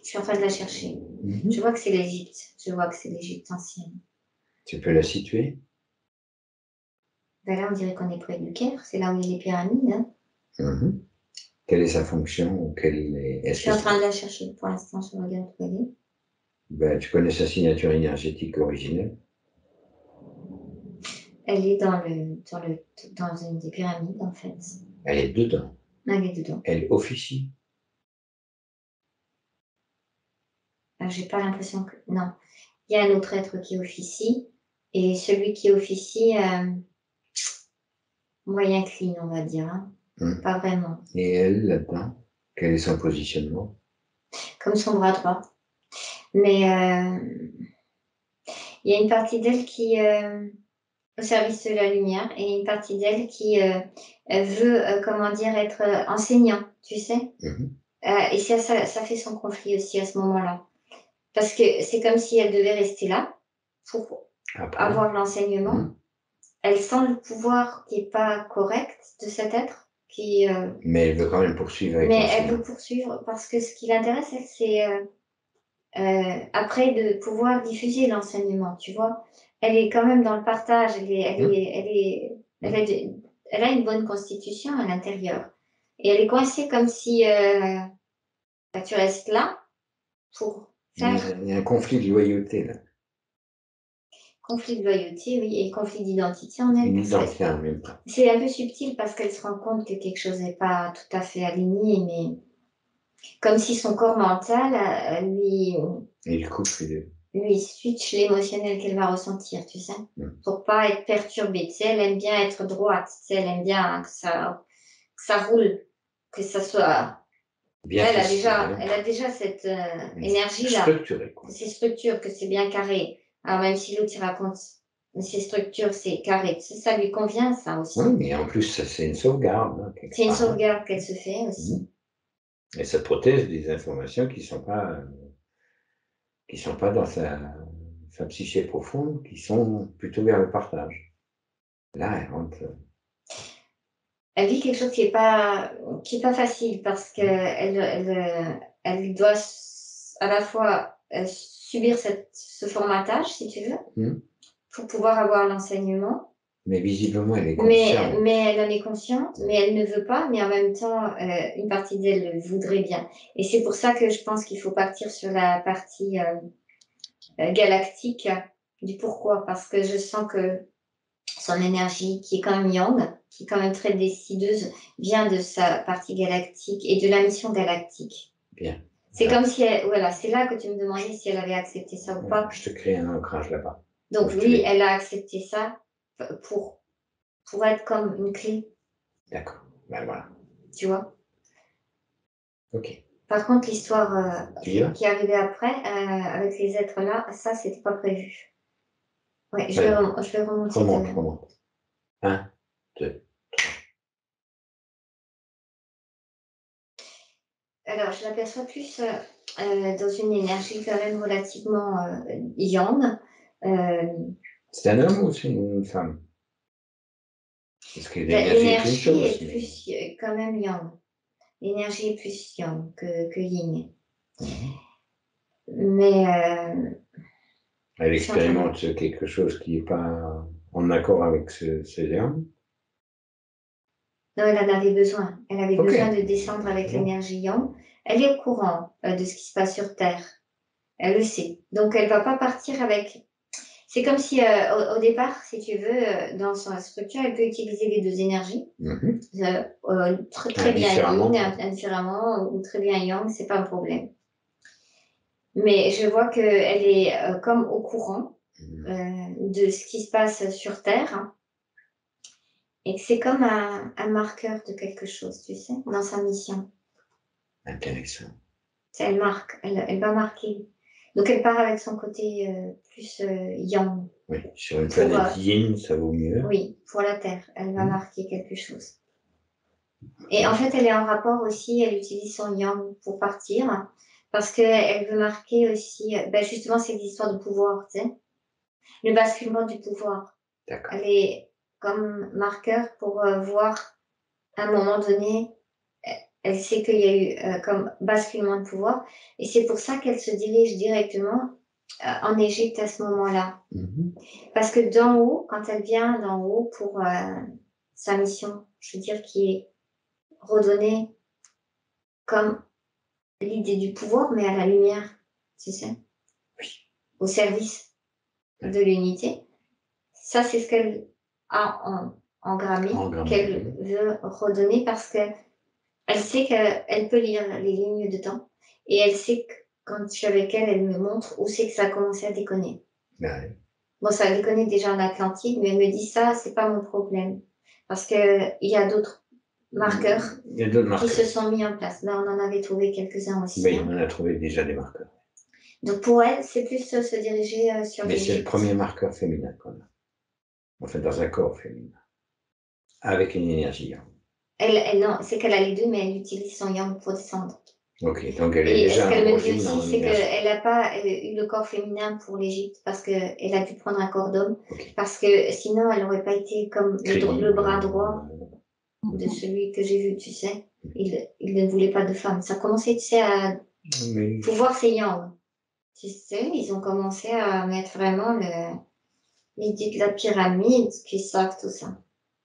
Je suis en train de la chercher. Mhm. Je vois que c'est l'Égypte. Je vois que c'est l'Égypte ancienne. Tu peux la situer? Ben là, on dirait qu'on est près du Caire. C'est là où il y a les pyramides. Hein. Mhm. Quelle est sa fonction ou quelle est... Je suis en train de la chercher pour l'instant. Je regarde où elle est. Ben, tu connais sa signature énergétique originelle? Elle est dans une des pyramides, en fait. Elle est dedans. Elle est dedans. Elle officie. J'ai pas l'impression que... Non. Il y a un autre être qui officie. Et celui qui officie, moyen clean, on va dire. Hein. Pas vraiment. Et elle, là-dedans, quel est son positionnement? Comme son bras droit. Mais il y a une partie d'elle qui... au service de la lumière et une partie d'elle qui veut, comment dire, être enseignant, tu sais. Et ça fait son conflit aussi à ce moment-là. Parce que c'est comme si elle devait rester là pour avoir l'enseignement. Elle sent le pouvoir qui n'est pas correct de cet être. Mais elle veut quand même poursuivre avec mais elle veut poursuivre parce que ce qui l'intéresse, c'est après de pouvoir diffuser l'enseignement, tu vois. Elle est quand même dans le partage, elle a une bonne constitution à l'intérieur. Et elle est coincée comme si tu restes là pour faire... Il y a un conflit de loyauté, là. Conflit de loyauté, oui, et conflit d'identité en elle. Une identité en même temps. C'est un peu subtil parce qu'elle se rend compte que quelque chose n'est pas tout à fait aligné, mais comme si son corps mental lui... Et du coup, lui switch l'émotionnel qu'elle va ressentir, tu sais, pour pas être perturbée. Tu sais, elle aime bien être droite, tu sais, elle aime bien que ça roule, que ça soit... bien elle a déjà cette énergie-là. Structurée, quoi. C'est structure, que c'est bien carré. Alors même si l'autre, il raconte, ces structures, c'est carré. Ça lui convient, ça aussi. Oui, mais en plus, c'est une sauvegarde. Hein, c'est une sauvegarde qu'elle se fait aussi. Et ça protège des informations qui sont pas dans sa psyché profonde, qui sont plutôt vers le partage. Là, elle rentre. Elle vit quelque chose qui est pas facile parce que elle doit à la fois subir ce formatage, si tu veux, pour pouvoir avoir l'enseignement. Mais visiblement, elle est consciente. Mais elle en est consciente, mais elle ne veut pas, mais en même temps, une partie d'elle voudrait bien. Et c'est pour ça que je pense qu'il faut partir sur la partie galactique du pourquoi, parce que je sens que son énergie, qui est quand même yang, qui est quand même très décideuse, vient de sa partie galactique et de la mission galactique. Bien. C'est comme si voilà, c'est là que tu me demandais si elle avait accepté ça ou pas. Je te crée un ancrage là-bas. Donc oui, elle a accepté ça pour être comme une clé. D'accord. Ben voilà. Tu vois. Ok. Par contre, l'histoire qui est arrivée après, avec les êtres là, ça, c'était pas prévu. Ouais, je vais remonter. Remonte. 1, 2. Alors, je l'aperçois plus dans une énergie quand même relativement yang. C'est un homme ou c'est une femme? Parce que l'énergie est plus quand même yang. L'énergie est plus yang que yin. Mais elle expérimente quelque chose qui n'est pas en accord avec ce yang. Non, elle en avait besoin. Elle avait besoin de descendre avec l'énergie yang. Elle est au courant de ce qui se passe sur Terre. Elle le sait. Donc, elle ne va pas partir avec... C'est comme si, au départ, si tu veux, dans sa structure, elle peut utiliser les deux énergies. Très bien yin, indifféremment, ou très bien yang, c'est pas un problème. Mais je vois qu'elle est comme au courant de ce qui se passe sur Terre. Hein, et que c'est comme un marqueur de quelque chose, tu sais, dans sa mission. Intéressant. Elle marque, elle va marquer. Donc elle part avec son côté plus yang. Oui, sur une planète yin, ça vaut mieux. Oui, pour la Terre, elle va marquer quelque chose. Et en fait, elle est en rapport aussi, elle utilise son yang pour partir, parce qu'elle veut marquer aussi, justement, cette histoire de pouvoir, tu sais, le basculement du pouvoir. D'accord. Elle est comme marqueur pour voir, à un moment donné, elle sait qu'il y a eu comme basculement de pouvoir, et c'est pour ça qu'elle se dirige directement en Égypte à ce moment-là. Parce que d'en haut, quand elle vient d'en haut pour sa mission, je veux dire, qui est redonnée comme l'idée du pouvoir, mais à la lumière, tu sais, au service de l'unité. Ça, c'est ce qu'elle a engrammé, qu'elle veut redonner parce qu'elle sait qu'elle peut lire les lignes de temps et elle sait que quand je suis avec elle, elle me montre où c'est que ça a commencé à déconner. Ouais. Bon, ça a déconné déjà en Atlantide, mais elle me dit ça, c'est pas mon problème parce qu'il y a d'autres marqueurs qui se sont mis en place. Là, on en avait trouvé quelques-uns aussi. Oui, on a trouvé déjà des marqueurs. Donc pour elle, c'est plus se diriger sur Mais c'est le premier marqueur féminin qu'on a. En fait, dans un corps féminin. Avec une énergie yang. Non, c'est qu'elle a les deux, mais elle utilise son yang pour descendre. Ok, donc elle est Et déjà ce qu'elle me dit origine aussi, c'est qu'elle n'a pas eu le corps féminin pour l'Égypte parce qu'elle a dû prendre un corps d'homme. Okay. Parce que sinon, elle n'aurait pas été comme le bras droit de celui que j'ai vu, tu sais. Il ne voulait pas de femme. Ça commençait, tu sais, à pouvoir ses yang. Tu sais, ils ont commencé à mettre vraiment l'idée de la pyramide, qui savent tout ça.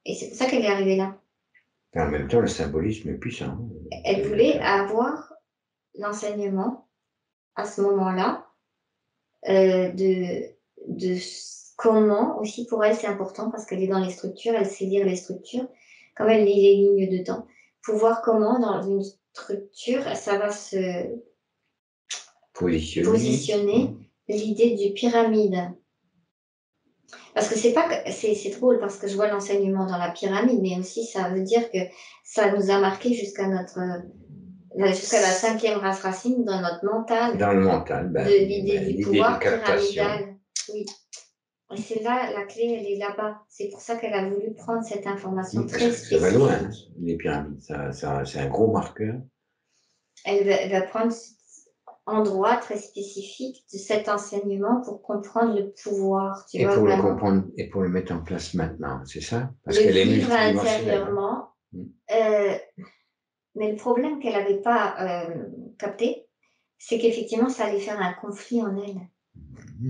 Et c'est pour ça qu'elle est arrivée là. Et en même temps, le symbolisme est puissant. Elle voulait avoir l'enseignement à ce moment-là de comment aussi pour elle c'est important parce qu'elle est dans les structures, elle sait lire les structures, comme elle lit les lignes de temps, pour voir comment dans une structure ça va se positionner l'idée du pyramide. Parce que c'est drôle parce que je vois l'enseignement dans la pyramide, mais aussi ça veut dire que ça nous a marqué jusqu'à la 5e race racine dans notre mental. Dans le mental, de l'idée du pouvoir pyramidal. Oui. Et c'est là, la clé, elle est là-bas. C'est pour ça qu'elle a voulu prendre cette information très spécifique. Ça va loin, les pyramides. C'est un gros marqueur. Elle va prendre endroit très spécifique de cet enseignement pour comprendre le pouvoir. Tu vois, pour vraiment. le comprendre et pour le mettre en place maintenant, c'est ça? Parce qu'elle est multidimensionnelle. Intérieurement. Mais le problème qu'elle n'avait pas capté, c'est qu'effectivement, ça allait faire un conflit en elle.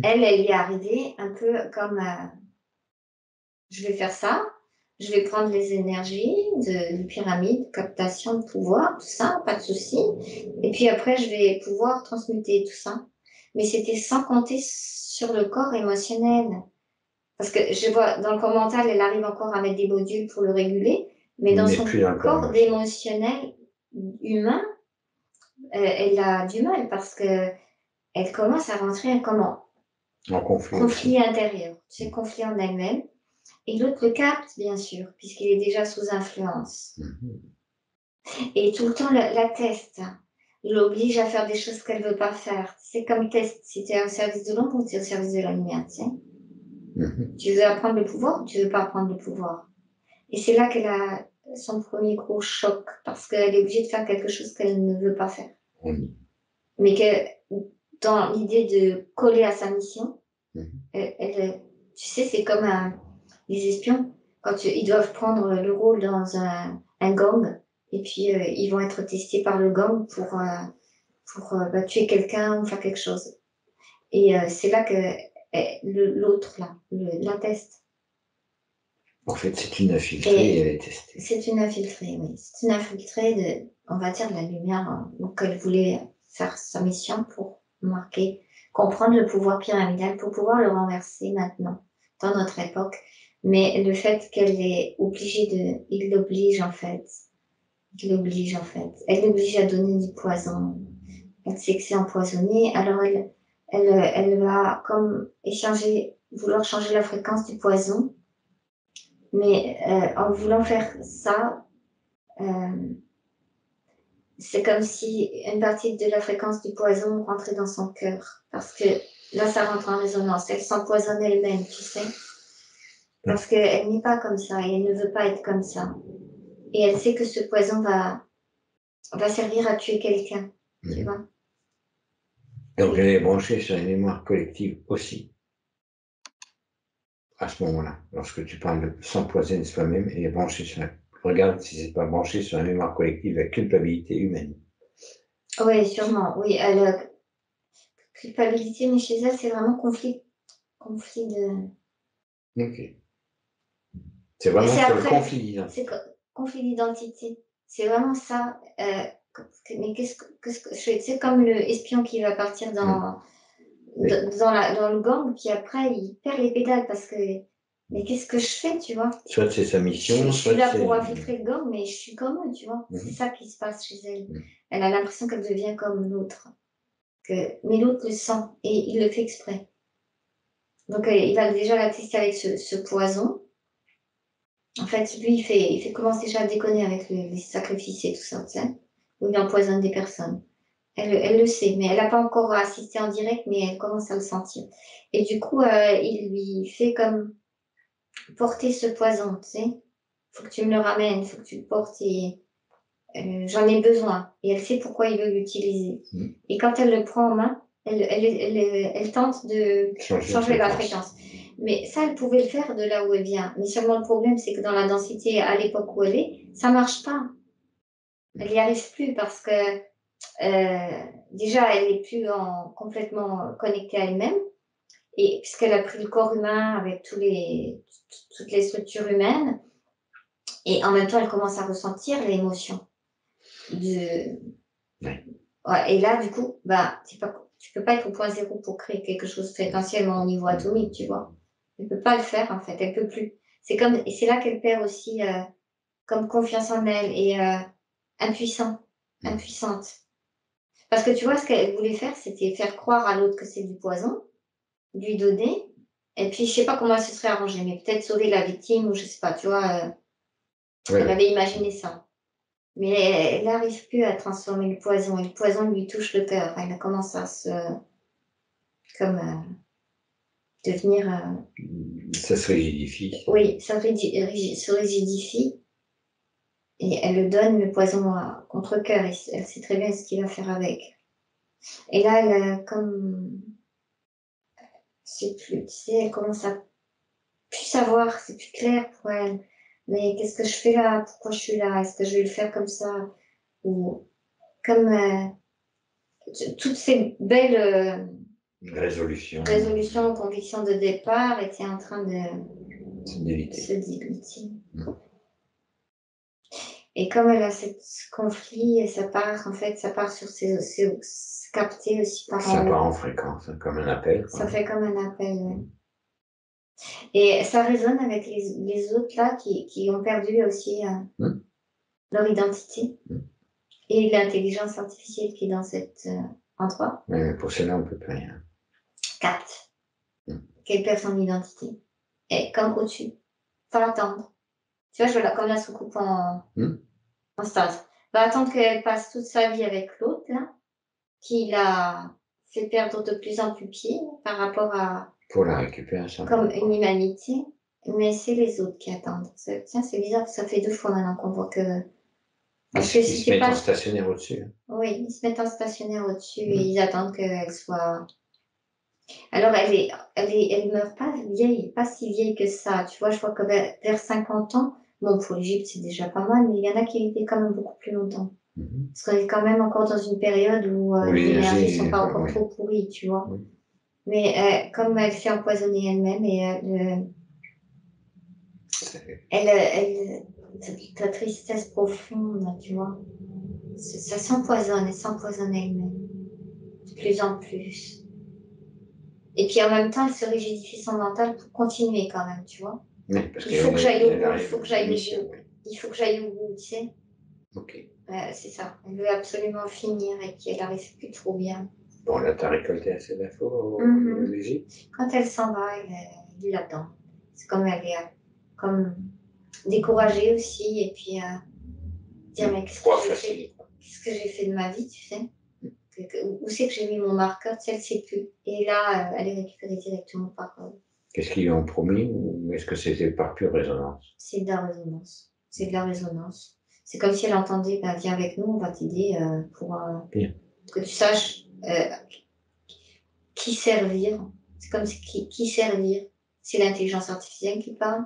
Elle y est arrivée un peu comme je vais faire ça, je vais prendre les énergies de pyramide, captation de pouvoir, tout ça, pas de souci. Et puis après, je vais pouvoir transmuter tout ça. Mais c'était sans compter sur le corps émotionnel. Parce que je vois, dans le corps mental, elle arrive encore à mettre des modules pour le réguler. Mais dans son corps d'émotionnel humain, elle a du mal parce que elle commence à rentrer en conflit intérieur. C'est conflit en elle-même. Et l'autre le capte, bien sûr, puisqu'il est déjà sous influence. Et tout le temps la teste, l'oblige à faire des choses qu'elle ne veut pas faire. C'est comme test, si tu es au service de l'ombre ou tu es au service de la lumière, tu sais. Tu veux apprendre le pouvoir ou tu ne veux pas apprendre le pouvoir. Et c'est là qu'elle a son premier gros choc, parce qu'elle est obligée de faire quelque chose qu'elle ne veut pas faire. Mais que dans l'idée de coller à sa mission, tu sais, c'est comme les espions, quand ils doivent prendre le rôle dans un gang, et puis ils vont être testés par le gang pour tuer quelqu'un ou faire quelque chose. Et c'est là que l'autre, là, la teste. En fait, c'est une infiltrée et elle est testée. C'est une infiltrée, oui. C'est une infiltrée de, on va dire, de la lumière. Donc, elle voulait faire sa mission pour marquer, comprendre le pouvoir pyramidal, pour pouvoir le renverser maintenant, dans notre époque. Mais le fait qu'elle est obligée il l'oblige en fait. Elle l'oblige à donner du poison. Elle sait que c'est empoisonné, alors elle va comme vouloir changer la fréquence du poison. Mais en voulant faire ça, c'est comme si une partie de la fréquence du poison rentrait dans son cœur. Parce que là, ça rentre en résonance. Elle s'empoisonne elle-même, tu sais. Parce qu'elle n'est pas comme ça et elle ne veut pas être comme ça. Et elle sait que ce poison va servir à tuer quelqu'un, tu vois. Donc elle est branchée sur la mémoire collective aussi. À ce moment-là, lorsque tu parles de s'empoisonner soi-même, elle est branchée sur la... Regarde si c'est pas branché sur la mémoire collective, la culpabilité humaine. Oui, sûrement. Oui, elle a culpabilité, mais chez elle, c'est vraiment conflit de... Ok. C'est vraiment sur le conflit d'identité. C'est conflit d'identité. C'est vraiment ça. Mais c'est comme le espion qui va partir dans le gang, puis après, il perd les pédales parce que... Mais qu'est-ce que je fais, tu vois? Soit c'est sa mission, je soit suis là pour infiltrer le gang, mais je suis comme eux, tu vois. C'est ça qui se passe chez elle. Elle a l'impression qu'elle devient comme l'autre. Mais l'autre le sent et il le fait exprès. Donc il va déjà la tester avec ce poison. En fait, lui, il commence déjà à déconner avec les sacrifices et tout ça, tu sais, où il empoisonne des personnes. Elle le sait, mais elle n'a pas encore assisté en direct, mais elle commence à le sentir. Et du coup, il lui fait comme porter ce poison, tu sais. Faut que tu me le ramènes, faut que tu le portes et j'en ai besoin. Et elle sait pourquoi il veut l'utiliser. Et quand elle le prend en main, elle tente de changer la fréquence. Mais ça, elle pouvait le faire de là où elle vient. Mais seulement le problème, c'est que dans la densité, à l'époque où elle est, ça marche pas. Elle n'y arrive plus parce que déjà, elle n'est plus complètement connectée à elle-même. Et puisqu'elle a pris le corps humain avec toutes les structures humaines, et en même temps, elle commence à ressentir l'émotion. Ouais, et là, du coup, tu peux pas être au point zéro pour créer quelque chose fréquentiellement au niveau atomique, tu vois. Elle peut pas le faire, en fait. Elle peut plus. Et c'est là qu'elle perd aussi comme confiance en elle et impuissante. Parce que tu vois, ce qu'elle voulait faire, c'était faire croire à l'autre que c'est du poison, lui donner, et puis je sais pas comment elle se serait arrangée, mais peut-être sauver la victime ou je sais pas, tu vois. Elle avait imaginé ça. Mais elle n'arrive plus à transformer le poison, et le poison lui touche le cœur. Elle commence à devenir... Ça se rigidifie. Oui, ça se rigidifie. Et elle le donne, le poison, à contre-cœur. Et elle sait très bien ce qu'il va faire avec. Et là, elle c'est plus, tu sais, elle commence à plus savoir, c'est plus clair pour elle. Mais qu'est-ce que je fais là? Pourquoi je suis là? Est-ce que je vais le faire comme ça? Ou comme toutes ces belles résolutions, convictions de départ étaient en train de se déliter. Et comme elle a ce conflit, ça part sur ses capté aussi par ça part en fréquence, comme un appel. Ça fait comme un appel, oui. Et ça résonne avec les autres là qui ont perdu aussi leur identité. Et l'intelligence artificielle qui est dans cet endroit. Mais pour cela, on ne peut plus rien. Capte qu'elle perd son identité. Et comme au-dessus, faut l'attendre. Tu vois, comme la soucoupe en stase. Va attendre qu'elle passe toute sa vie avec l'autre, là, qui l'a fait perdre de plus en plus pied par rapport à... Pour la récupération. Comme une humanité. Mais c'est les autres qui attendent. Tiens, c'est bizarre, ça fait 2 fois maintenant qu'on voit que... Parce qu'ils se mettent en stationnaire au-dessus. Oui, ils se mettent en stationnaire au-dessus et ils attendent qu'elle soit... Alors, elle meurt pas vieille, pas si vieille que ça. Tu vois, je crois que vers 50 ans, bon, pour l'Égypte, c'est déjà pas mal, mais il y en a qui étaient quand même beaucoup plus longtemps. Parce qu'on est quand même encore dans une période où les énergies ne sont pas encore trop pourries, tu vois. Mais comme elle s'est empoisonnée elle-même et ta tristesse profonde, tu vois, ça s'empoisonne, elle s'empoisonne elle-même, de plus en plus. Et puis en même temps, elle se rigidifie son mental pour continuer quand même, tu vois. Oui, parce il faut que j'aille au bout, il faut que j'aille au bout. Il faut que j'aille au bout, tu sais. Ok. C'est ça. Elle veut absolument finir et qu'elle n'arrive plus trop bien. Bon, là, tu as récolté assez d'infos l'Égypte. Quand elle s'en va, il l'attend. C'est comme elle est comme découragée aussi et puis dire mais qu'est-ce que je fais? qu'est-ce que j'ai fait de ma vie, tu sais? Où c'est que j'ai mis mon marqueur, tu sais, elle ne sait plus. Et là, elle est récupérée directement par... Qu'est-ce qu'ils lui ont promis ou est-ce que c'était par pure résonance? C'est de la résonance. C'est de la résonance. C'est comme si elle entendait, ben, viens avec nous, on va t'aider pour que tu saches qui servir. C'est comme si qui servir. C'est l'intelligence artificielle qui parle.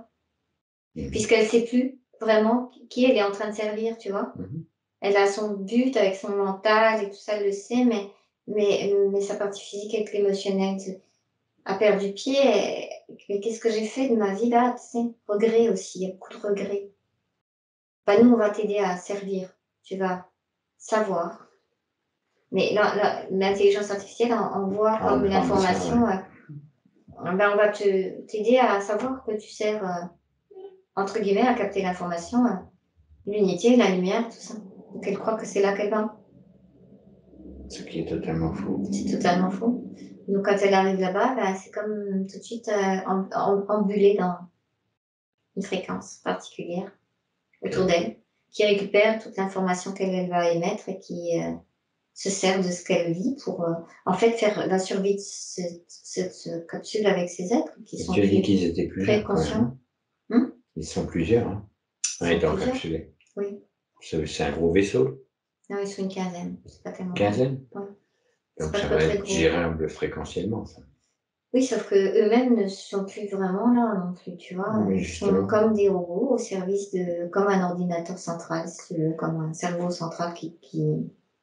Puisqu'elle ne sait plus vraiment qui elle est en train de servir, tu vois. Elle a son but avec son mental et tout ça, elle le sait, mais sa partie physique avec l'émotionnel a perdu pied. Mais qu'est-ce que j'ai fait de ma vie là, tu sais? Regret aussi, il y a beaucoup de regrets. Bah, nous, on va t'aider à servir. Tu vas savoir. Mais l'intelligence artificielle envoie comme l'information. Ben, on va t'aider à savoir que tu sers, entre guillemets, à capter l'information, l'unité, la lumière, tout ça. Donc elle croit que c'est là qu'elle va. Ce qui est totalement faux. C'est totalement faux. Donc quand elle arrive là-bas, ben, c'est comme tout de suite embulée dans une fréquence particulière autour d'elle, qui récupère toute l'information qu'elle va émettre et qui se sert de ce qu'elle vit pour en fait faire la survie de cette capsule avec ces êtres qui sont tu as dit qu'ils étaient plusieurs, très conscients. Ils sont plusieurs, hein, à être encapsulés. Oui. C'est un gros vaisseau. Non, ils sont une quinzaine. C'est pas tellement. Quinzaine? Ouais. Donc ça va être gérable fréquentiellement, ça. Oui, sauf qu'eux-mêmes ne sont plus vraiment là non plus, tu vois. Oui, ils sont comme des robots au service de... comme un ordinateur central, comme un cerveau central qui...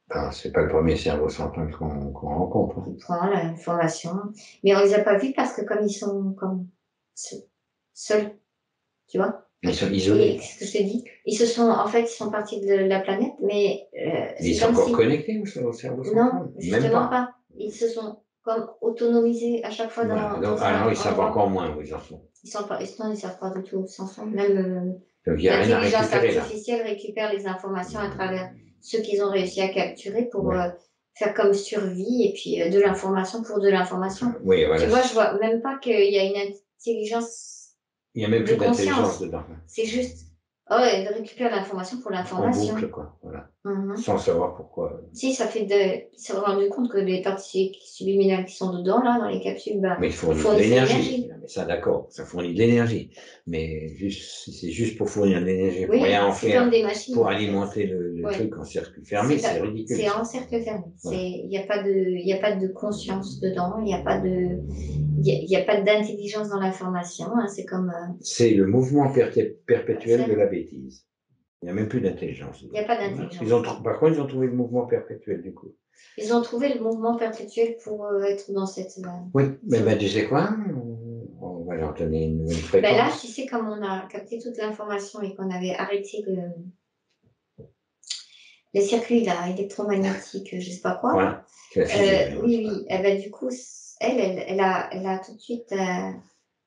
Ben, c'est pas le premier cerveau central qu'on rencontre. Qui prend l'information. Mais on les a pas vus parce que comme ils sont comme seuls, tu vois. Ils sont isolés. C'est ce que je te dis. Ils sont partis de la planète, mais... ils sont encore connectés au cerveau central? Non, justement pas. Ils se sont comme autonomisés à chaque fois alors ils savent encore moins où ils en sont. Ils savent pas du tout où ils en sont. Même l'intelligence artificielle récupère les informations à travers ceux qu'ils ont réussi à capturer pour faire comme survie et puis de l'information pour de l'information. Oui, voilà. Tu vois, je vois même pas qu'il y a une intelligence. Il n'y a même plus d'intelligence dedans. C'est juste, elle récupère l'information pour l'information. En boucle, quoi. Voilà. Sans savoir pourquoi. Si, ça fait ils se sont rendus compte que les parties subliminales qui sont dedans, là, dans les capsules, mais ils fournissent de l'énergie. Mais ça, d'accord, ça fournit de l'énergie. Mais c'est juste pour fournir de l'énergie, pour rien en faire, comme des machines, pour alimenter le truc en cercle fermé, c'est ridicule. C'est en cercle fermé. Il n'y a pas de conscience dedans, il n'y a pas d'intelligence dans l'information. Hein, c'est comme. C'est le mouvement perpétuel de la bêtise. Il n'y a même plus d'intelligence. Il n'y a pas d'intelligence. Par contre, ils ont trouvé le mouvement perpétuel, du coup. Ils ont trouvé le mouvement perpétuel pour être dans cette... oui, mais ben, tu sais quoi? On va leur donner une nouvelle fréquence. Ben là, tu sais, comme on a capté toute l'information et qu'on avait arrêté les circuits là, électromagnétiques, je ne sais pas quoi. Ouais, oui. Et ben, du coup, elle a tout de suite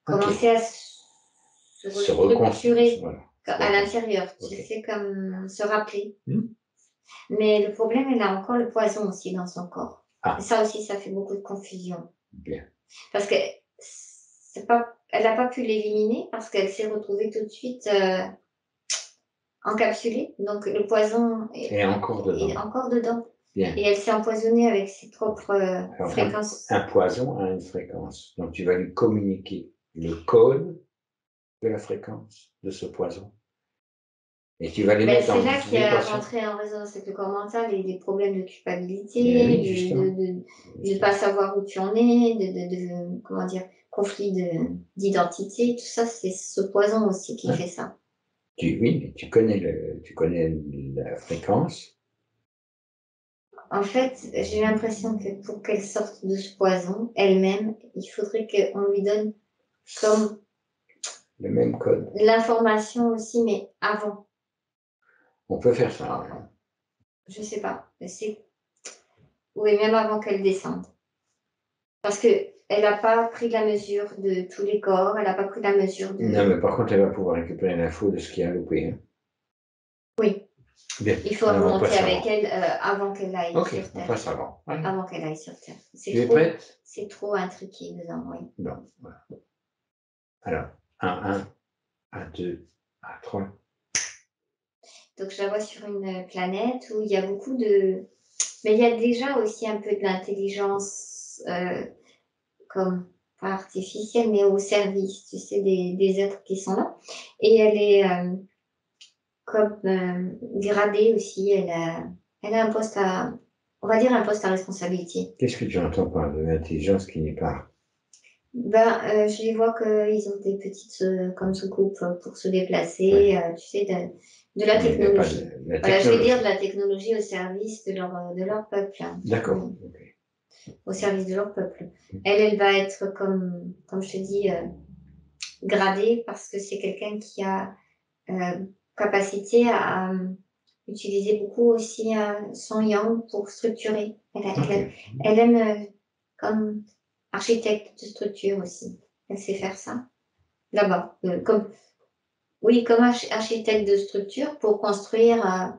commencé à se reconstruire. Voilà. À l'intérieur, tu sais, comme se rappeler. Mais le problème, elle a encore le poison aussi dans son corps. Et ça aussi, ça fait beaucoup de confusion. Bien. Parce que elle n'a pas pu l'éliminer parce qu'elle s'est retrouvée tout de suite encapsulée. Donc le poison est encore dedans. Bien. Et elle s'est empoisonnée avec ses propres fréquences. Un poison a une fréquence. Donc tu vas lui communiquer le code de la fréquence de ce poison. Et tu vas les mettre en vibration. C'est là qu'il a rentré en résonance avec le corps mental et des problèmes de culpabilité, de ne pas savoir où tu en es, comment dire, conflit d'identité, tout ça, c'est ce poison aussi qui fait ça. Oui, mais tu connais la fréquence. En fait, j'ai l'impression que pour qu'elle sorte de ce poison, elle-même, il faudrait qu'on lui donne comme le même code. L'information aussi, mais avant. On peut faire ça. Je sais pas. Oui, même avant qu'elle descende. Parce qu'elle n'a pas pris la mesure de tous les corps, elle n'a pas pris la mesure de... Non, mais par contre, elle va pouvoir récupérer l'info de ce qui a loupé. Hein. Oui. Bien. Il faut remonter avec elle avant qu'elle aille sur Terre. On passe avant. Ouais. Avant qu'elle aille sur Terre. Tu es prête? C'est trop intriqué dedans, oui. Bon, voilà. Alors, 1, 1, 2, 3. Donc, je la vois sur une planète où il y a beaucoup de... Mais il y a déjà aussi un peu de l'intelligence, comme pas artificielle, mais au service, tu sais, des êtres qui sont là. Et elle est comme gradée aussi. Elle a un poste à... On va dire un poste à responsabilité. Qu'est-ce que tu entends par de l'intelligence qui n'est pas? Je les vois qu'ils ont des petites comme soucoupes pour se déplacer, tu sais, de la Mais il n'y a pas technologie. de la Voilà, je vais dire technologie. de la technologie au service de leur peuple. Hein. D'accord. Oui, Ok. au service de leur peuple. Elle va être comme je te dis, gradée parce que c'est quelqu'un qui a capacité à utiliser beaucoup aussi son yang pour structurer. Elle aime comme architecte de structure aussi. Elle sait faire ça. Là-bas. Comme architecte de structure pour construire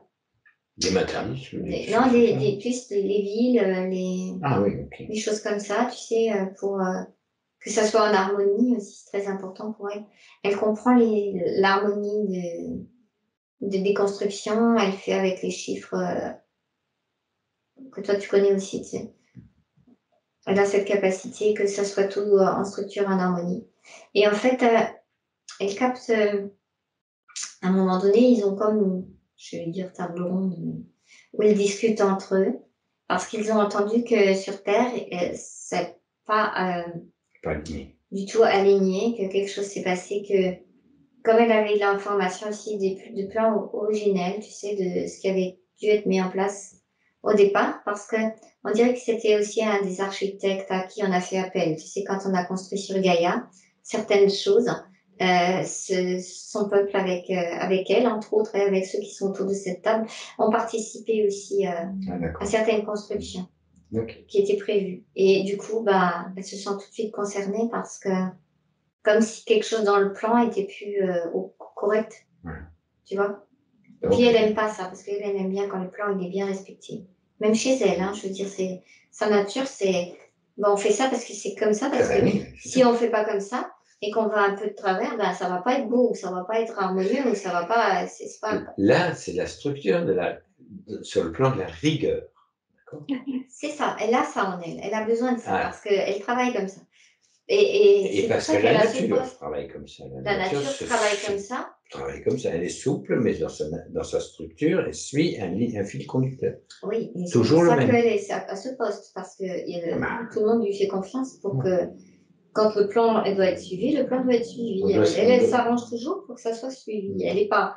Des matériaux. plus les villes, Ah oui, ok. les choses comme ça, tu sais, pour que ça soit en harmonie aussi, c'est très important pour elle. Elle comprend l'harmonie de déconstruction, elle fait avec les chiffres que toi tu connais aussi, tu sais. Elle a cette capacité que ça soit tout en structure, en harmonie. Et en fait, elle capte, à un moment donné, ils ont comme, je vais dire table ronde, où ils discutent entre eux, parce qu'ils ont entendu que sur Terre, c'est pas du tout aligné, que quelque chose s'est passé, que comme elle avait de l'information aussi de plans originels, tu sais, de ce qui avait dû être mis en place au départ, parce que on dirait que c'était aussi un des architectes à qui on a fait appel. Tu sais, quand on a construit sur Gaïa, certaines choses, son peuple avec elle, entre autres, et avec ceux qui sont autour de cette table, ont participé aussi à certaines constructions qui étaient prévues. Et du coup, elles se sentent tout de suite concernées parce que comme si quelque chose dans le plan était plus correct, tu vois. Et puis elle aime pas ça, parce qu'elle aime bien quand le plan il est bien respecté. Même chez elle, hein, je veux dire, sa nature, c'est... on fait ça parce que c'est comme ça, parce que si on fait pas comme ça, et qu'on va un peu de travers, ça va pas être beau, ou ça va pas être harmonieux, ou ça va pas... Là, c'est la structure sur le plan de la rigueur. C'est ça, elle a ça en elle, elle a besoin de ça, parce qu'elle travaille comme ça. Et parce que la nature travaille comme ça. La nature travaille comme ça. Travaille comme ça. Elle est souple, mais dans sa structure, elle suit un fil conducteur. Oui, et c'est toujours pour ça le même. qu'elle est à ce poste, parce que tout le monde lui fait confiance pour que quand le plan doit être suivi, le plan doit être suivi. Elle s'arrange toujours pour que ça soit suivi. Elle n'est pas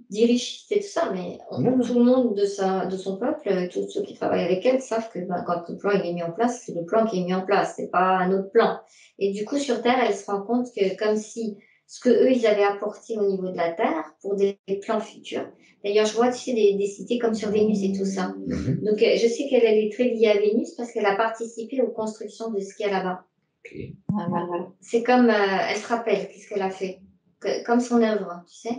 dirigiste et tout ça, mais tout le monde de son peuple, tous ceux qui travaillent avec elle, savent que quand le plan il est mis en place, c'est le plan qui est mis en place, c'est pas un autre plan. Et du coup, sur Terre, elle se rend compte que comme si ce que eux ils avaient apporté au niveau de la Terre pour des plans futurs. D'ailleurs, je vois, tu sais, des cités comme sur Vénus et tout ça. Donc, je sais qu'elle est très liée à Vénus parce qu'elle a participé aux constructions de ce qu'il y a là-bas. C'est comme, elle se rappelle qu'est-ce qu'elle a fait. Comme son œuvre, tu sais,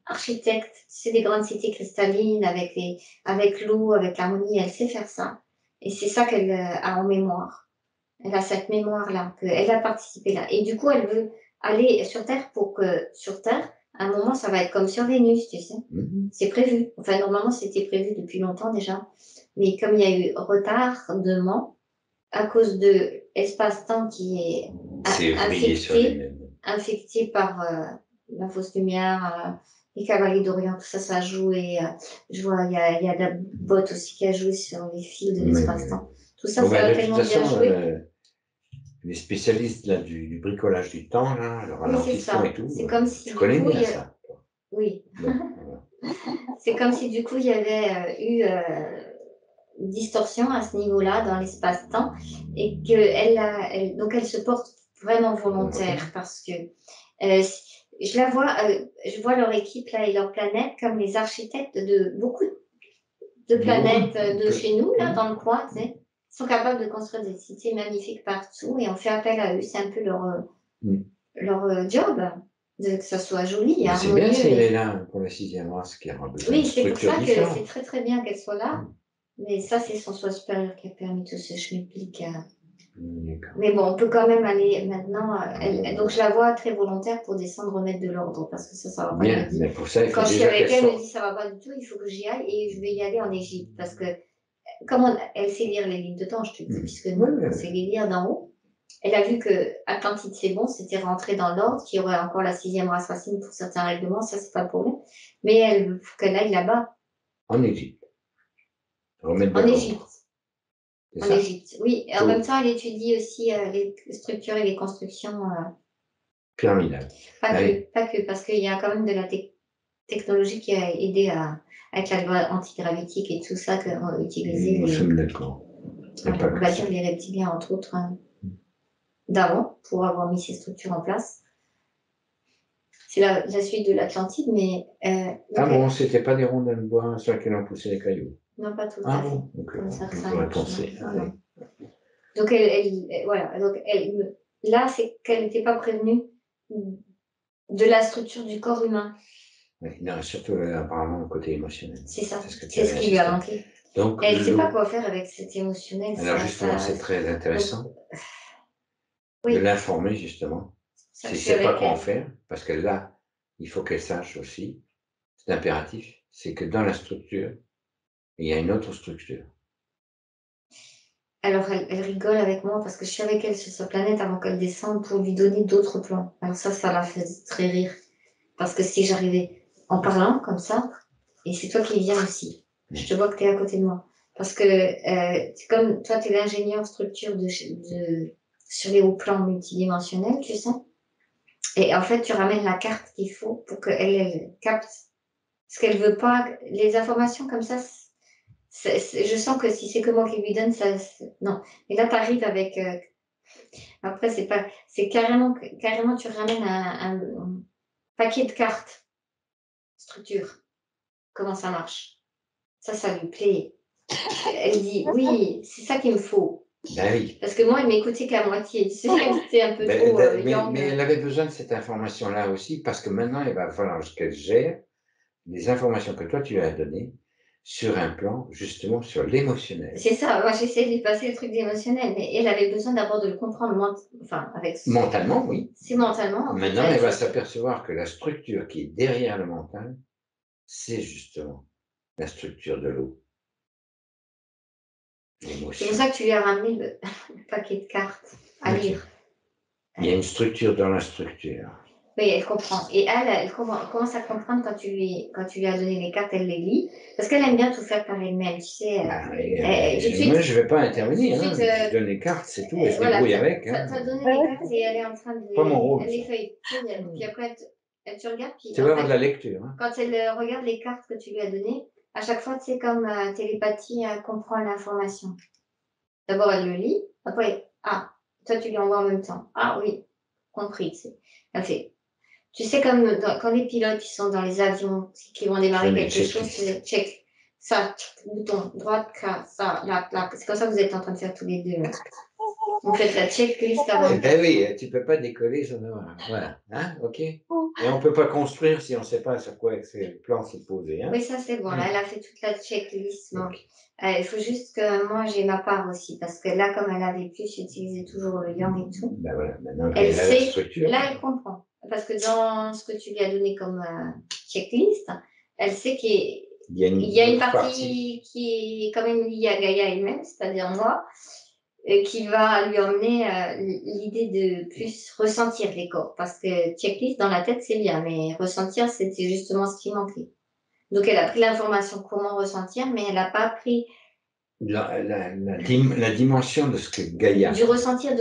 architecte, tu sais, des grandes cités cristallines avec l'eau, avec l'harmonie, elle sait faire ça. Et c'est ça qu'elle a en mémoire. Elle a cette mémoire-là, qu'elle a participé là. Et du coup, elle veut aller sur Terre pour que, sur Terre, à un moment, ça va être comme sur Vénus, tu sais. C'est prévu. Enfin, normalement, c'était prévu depuis longtemps déjà. Mais comme il y a eu retardement, à cause de l'espace-temps qui est infecté par la fausse lumière, les cavaliers d'Orient, tout ça, ça a joué. Je vois, il y a la botte aussi qui a joué sur les fils de l'espace-temps. Tout ça, ça a tellement bien joué. Les spécialistes là, du bricolage du temps, là, le ralentissement et tout, c'est comme si, tu connais bien ça. Oui. C'est comme si du coup, il y avait eu une distorsion à ce niveau-là dans l'espace-temps et donc elle se porte vraiment volontaire parce que je vois leur équipe là et leur planète comme les architectes de beaucoup de planètes de chez nous, là, dans le coin, tu sais. Ils sont capables de construire des cités magnifiques partout et on fait appel à eux. C'est un peu leur job, que ça soit joli. C'est bien si elle est là pour la 6e race qui a besoin de structures différentes. Oui, c'est pour ça que c'est très très bien qu'elle soit là. Mais ça, c'est son soi supérieur qui a permis tout ce schmilblick Mais bon, on peut quand même aller maintenant. Donc, je la vois très volontaire pour descendre, remettre de l'ordre, parce que ça va pas. Bien, mais pour ça, il faut quand je suis déjà avec qu'elle elle, elle me sorte. dit ça va pas du tout, il faut que j'y aille et je vais y aller en Égypte. Parce que, comme elle sait lire les lignes de temps, je te dis, puisque nous, on sait les lire d'en haut. Elle a vu que Atlantide, c'est bon, c'était rentré dans l'ordre, qu'il y aurait encore la 6e race racine pour certains règlements, ça, c'est pas le problème. Mais il faut qu'elle aille là-bas. En Égypte. Remettre de En l'ordre. Égypte. C'est En ça. Égypte, oui. Et en même temps, elle étudie aussi les structures et les constructions. Pyramidale. Pas que, parce qu'il y a quand même de la technologie qui a aidé avec la loi antigravitique et tout ça qu'on utilisait. Nous sommes d'accord. On va dire les reptiliens, entre autres, d'avant, pour avoir mis ces structures en place. C'est la suite de l'Atlantide, mais... ah bon, c'était pas des rondins de bois sur lesquels on poussait les cailloux? Non, pas tout à fait. Bon, donc, comme ça, on pourrait penser. Donc, voilà. Donc, là, c'est qu'elle n'était pas prévenue de la structure du corps humain. Oui, non, surtout apparemment le côté émotionnel. C'est ça, c'est ce qui lui a manqué. Donc, elle ne sait pas quoi faire avec cet émotionnel. Alors justement, c'est très intéressant de l'informer justement. Si elle ne sait pas quoi en faire, parce que là, il faut qu'elle sache aussi, c'est impératif, c'est que dans la structure, il y a une autre structure. Alors, elle rigole avec moi parce que je suis avec elle sur sa planète avant qu'elle descende pour lui donner d'autres plans. Alors ça la fait très rire. Parce que si j'arrivais en parlant comme ça, et c'est toi qui viens aussi, je te vois que tu es à côté de moi. Parce que comme toi, tu es l'ingénieur structure sur les hauts plans multidimensionnels, tu sais. Et en fait, tu ramènes la carte qu'il faut pour qu'elle capte ce qu'elle veut pas. Les informations comme ça, je sens que si c'est que moi qui lui donne, non. Et là, tu arrives avec... après, c'est carrément, tu ramènes un paquet de cartes, structure, comment ça marche. Ça lui plaît. Elle dit, oui, c'est ça qu'il me faut. Ben oui. Parce que moi, elle m'écoutait qu'à moitié. C'était un peu trop mais elle avait besoin de cette information-là aussi, parce que maintenant, il va falloir qu'elle gère les informations que toi, tu lui as données sur un plan, justement, sur l'émotionnel. C'est ça, moi j'essaie de lui passer le truc d'émotionnel, mais elle avait besoin d'abord de le comprendre mentalement, oui. C'est mentalement. Maintenant, elle va s'apercevoir que la structure qui est derrière le mental, c'est justement la structure de l'eau. C'est pour ça que tu lui as ramené le paquet de cartes à lire. Il y a une structure dans la structure. Oui, elle comprend. Et elle commence à comprendre quand tu lui as donné les cartes, elle les lit. Parce qu'elle aime bien tout faire par elle-même, tu sais. Moi, je ne vais pas intervenir. Je donne les cartes, c'est tout. Elle se débrouille avec. Tu as donné les cartes et elle est en train de les... Pas mon rôle. Elle les feuille. Puis après, elle te regarde. Puis tu vas avoir de la lecture. Quand elle regarde les cartes que tu lui as données, à chaque fois, c'est comme télépathie, elle comprend l'information. D'abord, elle le lit. Après, toi, tu lui envoies en même temps. Ah oui, compris. Elle fait... Tu sais, comme quand les pilotes qui sont dans les avions, qui vont démarrer quelque chose, tu check ça, bouton, droite, ça, là. C'est comme ça que vous êtes en train de faire tous les deux. Là. Vous faites la checklist avant. Ben oui, tu ne peux pas décoller sans avoir. Voilà, hein, ok. Et on ne peut pas construire si on ne sait pas sur quoi le plan s'est posé. Hein. Oui, ça c'est bon. Là, elle a fait toute la checklist. Donc, il faut juste que moi j'ai ma part aussi, parce que là, comme elle avait pu, j'utilisais toujours le yang et tout. Ben voilà, maintenant elle a la structure. Là, elle comprend. Parce que dans ce que tu lui as donné comme checklist, elle sait qu'il y a une partie qui est quand même liée à Gaïa elle-même, c'est-à-dire moi, qui va lui emmener l'idée de plus ressentir les corps. Parce que checklist dans la tête, c'est bien, mais ressentir, c'était justement ce qui manquait. Donc, elle a pris l'information comment ressentir, mais elle n'a pas pris... La dimension de ce que Gaïa... Du ressentir,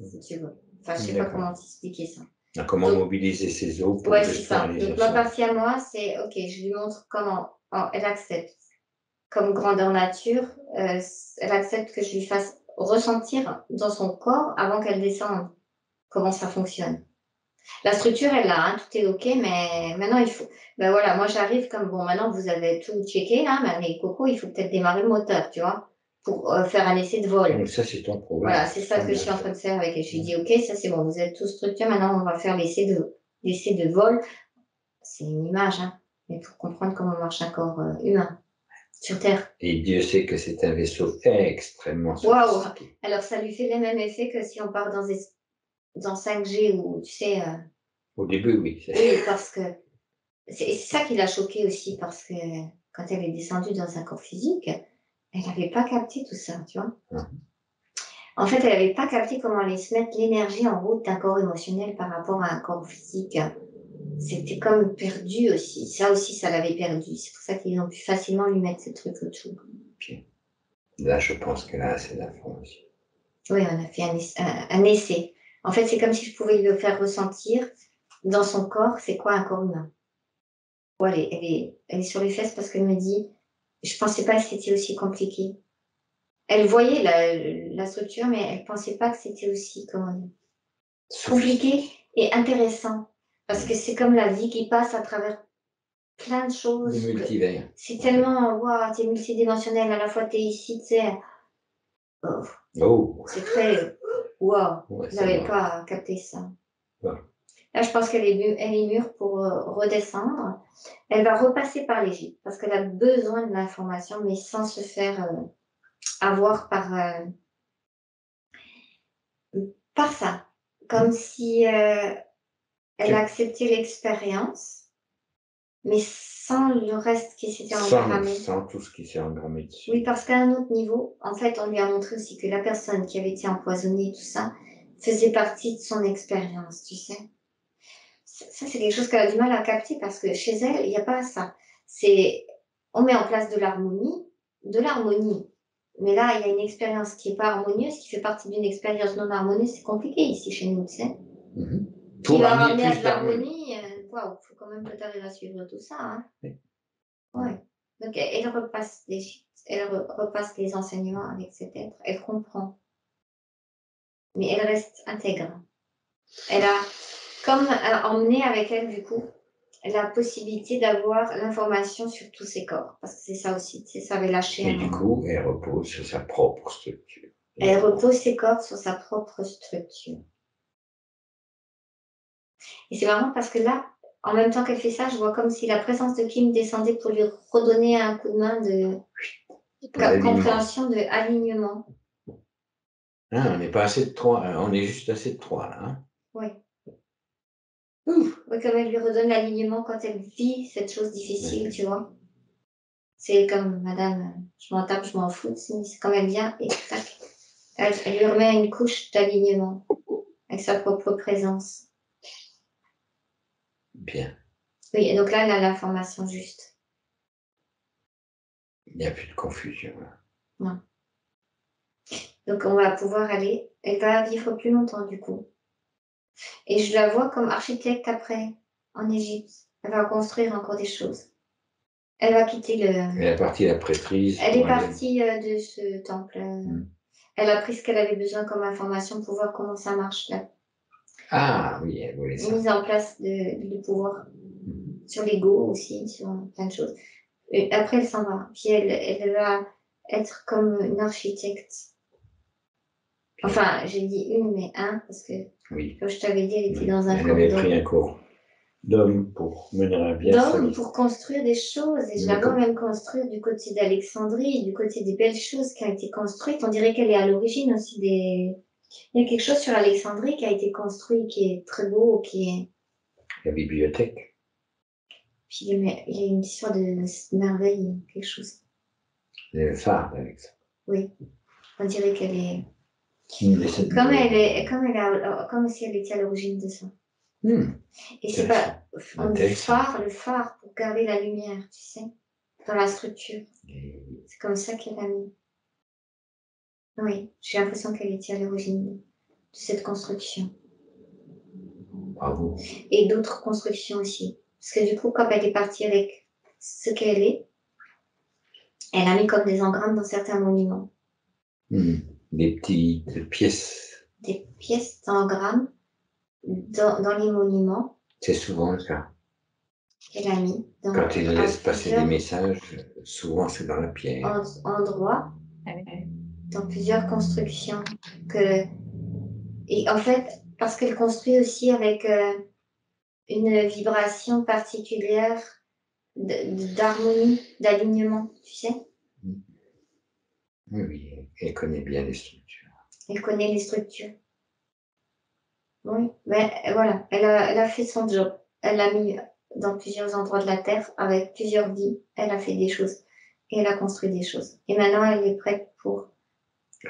si tu veux. Enfin, je ne sais pas comment t'expliquer ça. Comment mobiliser ses os pour c'est ça. Donc, ma partie à moi, c'est, ok, je lui montre comment elle accepte. Comme grandeur nature, elle accepte que je lui fasse ressentir dans son corps avant qu'elle descende comment ça fonctionne. La structure, elle l'a, tout est ok, mais maintenant, il faut... Ben voilà, moi, j'arrive comme, bon, maintenant, vous avez tout checké, là, mais Coco, il faut peut-être démarrer le moteur, tu vois, pour faire un essai de vol. Donc ça, c'est ton problème. Voilà, c'est ça que je suis en train de faire avec elle. Je lui dis, ok, ça, c'est bon, vous êtes tous structurés, maintenant, on va faire l'essai de vol. C'est une image, hein, mais pour comprendre comment marche un corps humain. Sur Terre. Et Dieu sait que c'est un vaisseau extrêmement Waouh! sophistiqué. Alors, ça lui fait le même effet que si on part dans 5G ou, tu sais... Au début, oui. Oui, parce que... C'est ça qui l'a choquée aussi, parce que quand elle est descendue dans un corps physique, elle n'avait pas capté tout ça, tu vois. En fait, elle n'avait pas capté comment aller se mettre l'énergie en route d'un corps émotionnel par rapport à un corps physique. C'était comme perdu aussi. Ça aussi, ça l'avait perdu. C'est pour ça qu'ils ont pu facilement lui mettre ce truc autour. Puis, là, je pense qu'elle a assez d'informations. Oui, on a fait un essai. En fait, c'est comme si je pouvais lui faire ressentir dans son corps, c'est quoi un corps humain. Bon, elle est sur les fesses parce qu'elle me dit, je pensais pas que c'était aussi compliqué. Elle voyait la structure, mais elle pensait pas que c'était aussi, comment dire, compliqué et intéressant. Parce que c'est comme la vie qui passe à travers plein de choses. Le multivers. C'est tellement, waouh, t'es multidimensionnel, à la fois t'es ici, tu sais. Oh, C'est très, waouh, ouais, je c'est n'avais bon. pas capté ça. Ouais. Là, je pense qu'elle est mûre pour redescendre. Elle va repasser par l'Égypte parce qu'elle a besoin de l'information, mais sans se faire avoir par ça. Comme si elle acceptait l'expérience, mais sans le reste qui s'était engrammé. Sans tout ce qui s'est engrammé dessus. Oui, parce qu'à un autre niveau, en fait, on lui a montré aussi que la personne qui avait été empoisonnée, tout ça, faisait partie de son expérience, tu sais. Ça, c'est quelque chose qu'elle a du mal à capter parce que chez elle, il n'y a pas ça. On met en place de l'harmonie. Mais là, il y a une expérience qui n'est pas harmonieuse, qui fait partie d'une expérience non harmonieuse. C'est compliqué ici chez nous, tu sais. Pour Qui va amener ramener à plus de l'harmonie, waouh, il faut quand même que tu arrives à suivre tout ça. Hein. Oui. Ouais. Donc, elle repasse repasse les enseignements avec cet être. Elle comprend. Mais elle reste intègre. Elle a comme emmené avec elle, du coup, la possibilité d'avoir l'information sur tous ses corps. Parce que c'est ça aussi, tu sais, ça avait lâché. Et du coup, elle repose sur sa propre structure. Elle repose ses corps sur sa propre structure. Et c'est marrant parce que là, en même temps qu'elle fait ça, je vois comme si la présence de Kim descendait pour lui redonner un coup de main de compréhension, de alignement. Ah, on n'est pas assez de 3, on est juste assez de 3 là. Hein. Oui. Oui, comme elle lui redonne l'alignement quand elle vit cette chose difficile, tu vois. C'est comme madame, je m'en tape, je m'en fous, c'est comme elle vient et tac, elle lui remet une couche d'alignement avec sa propre présence. Bien. Oui, et donc là, elle a l'information juste. Il n'y a plus de confusion. Là. Non. Donc on va pouvoir aller, elle va vivre plus longtemps du coup. Et je la vois comme architecte après, en Égypte. Elle va construire encore des choses. Elle va quitter le... Elle est partie à la prêtrise. Elle est partie de ce temple. Elle a pris ce qu'elle avait besoin comme information pour voir comment ça marche là. Ah oui, elle voulait ça. Mise en place de pouvoir. Sur l'ego aussi, sur plein de choses. Et après, elle s'en va. Puis elle va être comme une architecte. Enfin, j'ai dit une, mais un, parce que, comme je t'avais dit, elle était dans un cours. Elle avait pris un cours d'homme pour mener à bien sa vie. Pour construire des choses. Et je la vois même construire du côté d'Alexandrie, du côté des belles choses qui ont été construites. On dirait qu'elle est à l'origine aussi des... Il y a quelque chose sur Alexandrie qui a été construit, qui est très beau, qui est... La bibliothèque. Puis il y a une histoire de merveille, quelque chose. Le phare d'Alexandrie. Oui. On dirait qu'elle est... Comme si elle était à l'origine de ça. Et c'est pas le phare pour garder la lumière, tu sais, dans la structure. C'est comme ça qu'elle a mis. Oui, j'ai l'impression qu'elle était à l'origine de cette construction. Bravo. Et d'autres constructions aussi. Parce que du coup, comme elle est partie avec ce qu'elle est, elle a mis comme des engrammes dans certains monuments. Des petites pièces. Des pièces d'engrammes dans les monuments. C'est souvent le cas. Qu'elle a mis dans... Quand il laisse passer des messages, souvent c'est dans la pierre. Endroits, dans plusieurs constructions. Et en fait, parce qu'elle construit aussi avec une vibration particulière d'harmonie, d'alignement, tu sais. Oui, oui, elle connaît bien les structures. Elle connaît les structures. Oui, mais voilà, elle a fait son job. Elle l'a mis dans plusieurs endroits de la Terre, avec plusieurs vies. Elle a fait des choses. Et elle a construit des choses. Et maintenant, elle est prête pour...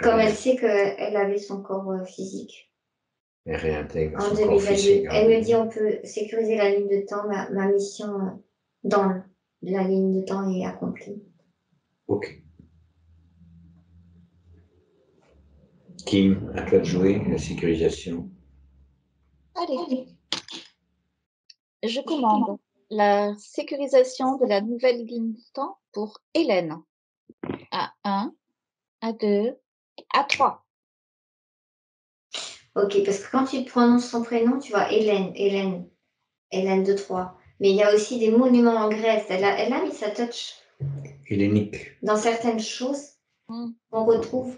Comme elle sait qu'elle avait son corps physique. Elle réintègre En son corps 2022, physique. elle me dit on peut sécuriser la ligne de temps, ma mission dans la ligne de temps est accomplie. Ok. Kim, à toi de jouer, la sécurisation. Allez, je commande la sécurisation de la nouvelle ligne de temps pour Hélène. À 1, à 2, à 3. Ok, parce que quand tu prononces son prénom, tu vois Hélène de Troyes. Mais il y a aussi des monuments en Grèce. Elle a mis sa touch Hellénique. dans certaines choses qu'on retrouve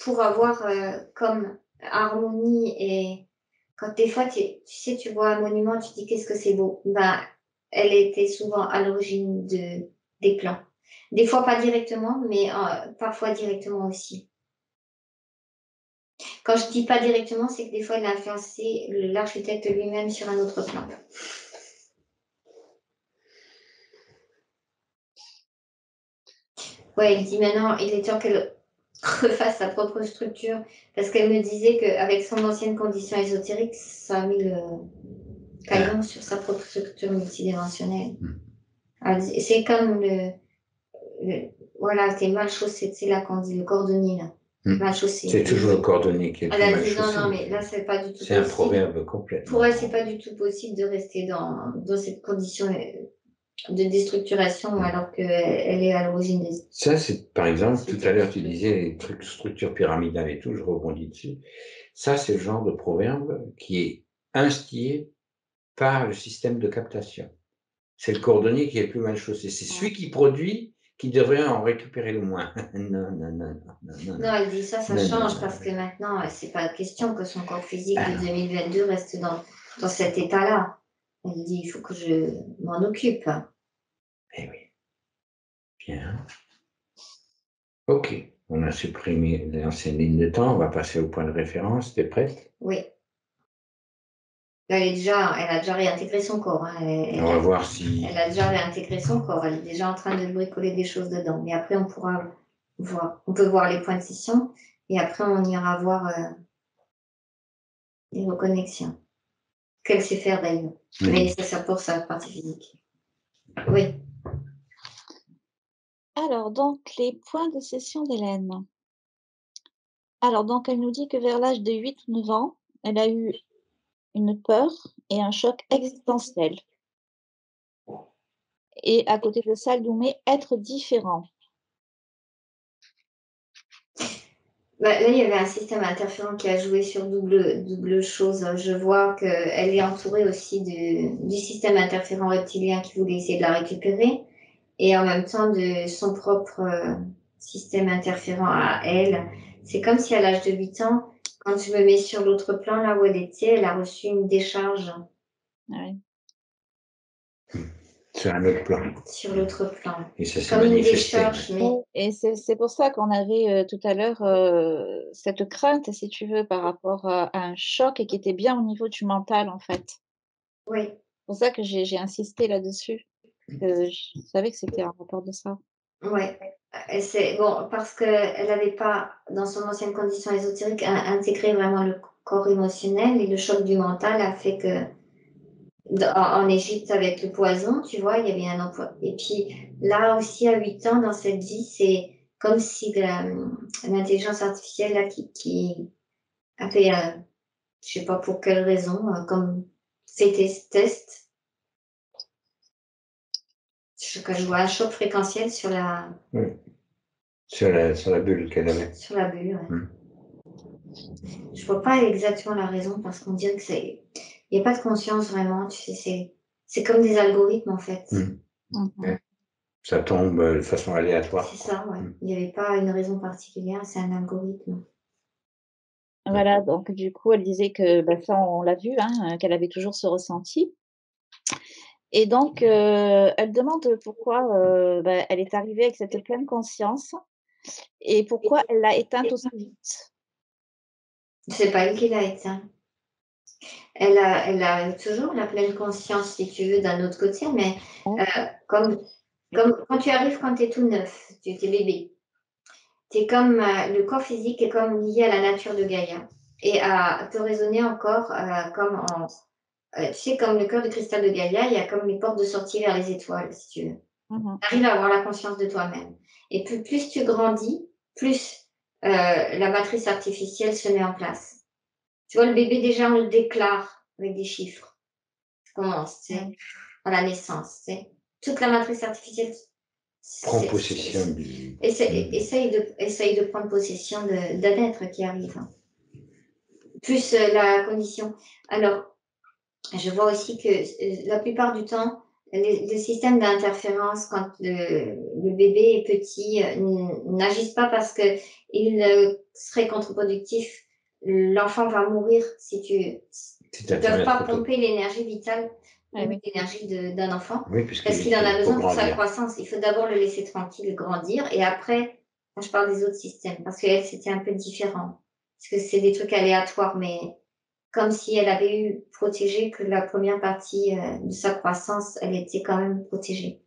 pour avoir comme harmonie. Et quand des fois, tu sais, tu vois un monument, tu te dis qu'est-ce que c'est beau. Ben, elle était souvent à l'origine des plans. Des fois pas directement, mais parfois directement aussi. Quand je dis pas directement, c'est que des fois, elle a influencé l'architecte lui-même sur un autre plan. Ouais, il dit maintenant, il est temps qu'elle refasse sa propre structure, parce qu'elle me disait qu'avec son ancienne condition ésotérique, ça a mis le caillon sur sa propre structure multidimensionnelle. C'est comme voilà, t'es mal chaussé, c'est là qu'on dit le cordonnier, là. Mal chaussé. C'est toujours le cordonnier qui est le Elle a mal dit chaussé. non, mais là, c'est pas du tout possible. C'est un proverbe complètement. Pour elle, c'est pas du tout possible de rester dans cette condition de déstructuration alors qu'elle est à l'origine des... Ça, c'est, par exemple, tout à l'heure, tu disais les trucs, structures pyramidales et tout, je rebondis dessus. Ça, c'est le genre de proverbe qui est instillé par le système de captation. C'est le cordonnier qui est le plus mal chaussé. C'est celui qui produit qui devrait en récupérer le moins. Non, non, non, non, non. Non, elle dit ça change parce que maintenant, c'est pas question que son corps physique de 2022 reste dans cet état-là. Elle dit, il faut que je m'en occupe. Eh oui. Bien. Ok. On a supprimé l'ancienne ligne de temps. On va passer au point de référence. T'es prête? Oui. Elle a déjà réintégré son corps. Hein. On va voir si... Elle a déjà réintégré son corps. Elle est déjà en train de bricoler des choses dedans. Mais après, on pourra voir. On peut voir les points de scission. Et après, on ira voir les reconnexions. Qu'elle sait faire d'ailleurs. Mais ça pour sa partie physique. Oui. Alors, donc, les points de session d'Hélène. Alors, donc, elle nous dit que vers l'âge de 8 ou 9 ans, elle a eu une peur et un choc existentiel. Et à côté de ça, elle nous met être différent. Bah, là, il y avait un système interférent qui a joué sur double chose. Je vois qu'elle est entourée aussi du système interférent reptilien qui voulait essayer de la récupérer et en même temps de son propre système interférent à elle. C'est comme si à l'âge de 8 ans, quand je me mets sur l'autre plan, là où elle était, elle a reçu une décharge. Ouais. Sur un autre plan. Sur l'autre plan. Et ça s'est Comme une manifesté. décharge, mais... Et c'est pour ça qu'on avait tout à l'heure cette crainte, si tu veux, par rapport à un choc et qui était bien au niveau du mental, en fait. Oui. C'est pour ça que j'ai insisté là-dessus. Je savais que c'était un rapport de ça. Ouais. C'est bon parce qu'elle n'avait pas, dans son ancienne condition ésotérique, intégré vraiment le corps émotionnel et le choc du mental a fait que en Égypte avec le poison, tu vois, il y avait un emploi. Et puis là aussi à 8 ans dans cette vie, c'est comme si l'intelligence artificielle là, qui a fait, je sais pas pour quelle raison, comme fait des tests. Je vois un choc fréquentiel sur la. Oui. Sur la bulle qu'elle avait. Sur la bulle, ouais. Je vois pas exactement la raison parce qu'on dirait que il n'y a pas de conscience vraiment, tu sais, c'est comme des algorithmes en fait. Ouais. Ça tombe de façon aléatoire. C'est ça, ouais. Il n'y avait pas une raison particulière, c'est un algorithme. Voilà, donc du coup, elle disait que ça, on l'a vu, hein, qu'elle avait toujours ce ressenti. Et donc, elle demande pourquoi elle est arrivée avec cette pleine conscience Et pourquoi elle l'a éteinte aussi vite? C'est pas elle qui l'a éteint. Elle a toujours la pleine conscience, si tu veux, d'un autre côté, mais comme quand tu arrives, quand tu es tout neuf, tu es bébé, comme, le corps physique est comme lié à la nature de Gaïa et à te raisonner encore comme en, tu sais, comme le cœur de cristal de Gaïa, il y a comme les portes de sortie vers les étoiles, si tu veux. Tu arrives à avoir la conscience de toi-même. Et plus tu grandis, plus la matrice artificielle se met en place. Tu vois, le bébé, déjà, on le déclare avec des chiffres. Ça commence, tu sais, à la naissance, tu sais. Toute la matrice artificielle Prends possession du... essaye de prendre possession d'un être qui arrive. Plus la condition. Alors, je vois aussi que la plupart du temps, les systèmes d'interférence, quand le bébé est petit, n'agissent pas parce qu'ils seraient contre-productifs. L'enfant va mourir si tu... Ils ne peuvent pas pomper l'énergie vitale, l'énergie d'un enfant, parce qu'il en a besoin pour sa croissance. Il faut d'abord le laisser tranquille, grandir, et après, je parle des autres systèmes, parce qu'elle, c'était un peu différent. Parce que c'est des trucs aléatoires, mais comme si elle avait eu protégé que la première partie de sa croissance, elle était quand même protégée.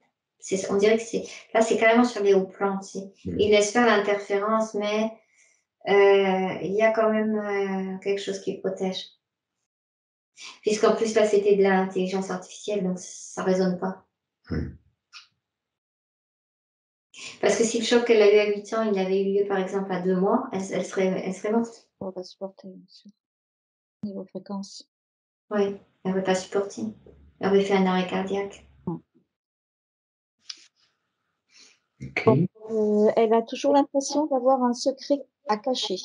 On dirait que là, c'est carrément sur les hauts plans. Tu sais. Il laisse faire l'interférence, mais il y a quand même quelque chose qui protège. Puisqu'en plus, là, c'était de l'intelligence artificielle, donc ça résonne pas. Parce que si le choc qu'elle a eu à 8 ans, il avait eu lieu, par exemple, à 2 mois, elle serait morte. On va pas supporter, bien sûr. Niveau fréquence. Oui, elle n'aurait pas supporté. Elle aurait fait un arrêt cardiaque. Okay. Elle a toujours l'impression d'avoir un secret à cacher.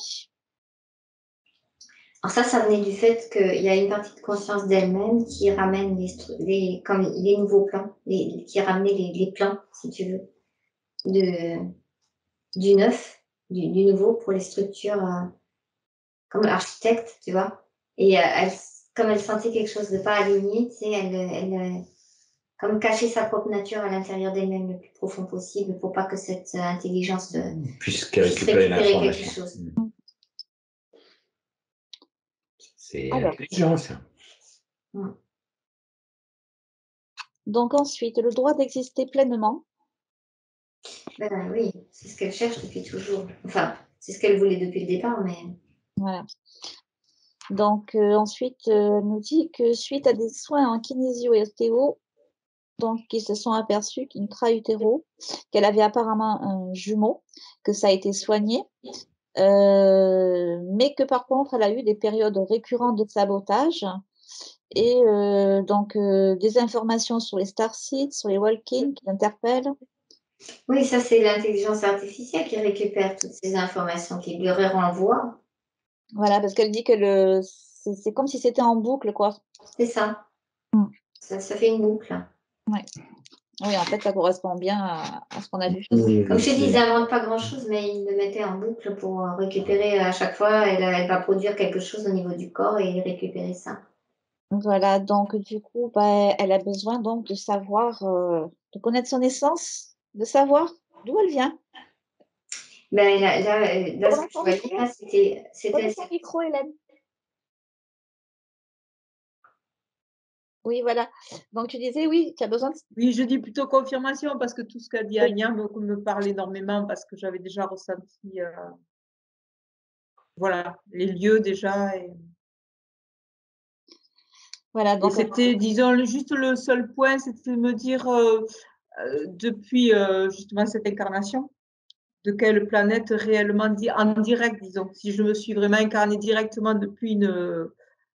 Alors ça venait du fait qu'il y a une partie de conscience d'elle-même qui ramène comme les nouveaux plans, qui ramenait les plans, si tu veux, du neuf, du nouveau pour les structures, comme architecte, tu vois. Et comme elle sentait quelque chose de pas aligné, tu sais, elle comme cacher sa propre nature à l'intérieur d'elle-même le plus profond possible pour pas que cette intelligence puisse récupérer l'information. quelque chose. C'est intelligent, ça. Donc ensuite, le droit d'exister pleinement. Ben oui, c'est ce qu'elle cherche depuis toujours. Enfin, c'est ce qu'elle voulait depuis le départ, mais... Voilà. Donc ensuite, elle nous dit que suite à des soins en kinésio et ostéo, donc qui se sont aperçus qu'intra-utéro, qu'elle avait apparemment un jumeau, que ça a été soigné, mais que par contre, elle a eu des périodes récurrentes de sabotage et donc des informations sur les starseeds, sur les walk-ins qui l'interpellent. Oui, ça c'est l'intelligence artificielle qui récupère toutes ces informations, qui lui renvoie. Voilà, parce qu'elle dit que c'est comme si c'était en boucle, quoi. C'est ça. Ça fait une boucle. Ouais. Oui, en fait, ça correspond bien à ce qu'on a vu. Comme je te dis, ils n'inventent pas grand-chose, mais ils le mettaient en boucle pour récupérer à chaque fois. Elle va produire quelque chose au niveau du corps et récupérer ça. Voilà, donc du coup, elle a besoin donc de savoir, de connaître son essence, de savoir d'où elle vient. Ben, là ce que je voyais, là, c'était... ton micro, Hélène. Oui, voilà. Donc tu disais, oui, tu as besoin de... Oui, je dis plutôt confirmation parce que tout ce qu'a dit Anya me parle énormément parce que j'avais déjà ressenti voilà, les lieux déjà. Voilà, donc c'était, disons, juste le seul point, c'était de me dire, depuis justement cette incarnation, de quelle planète réellement en direct, disons, si je me suis vraiment incarnée directement depuis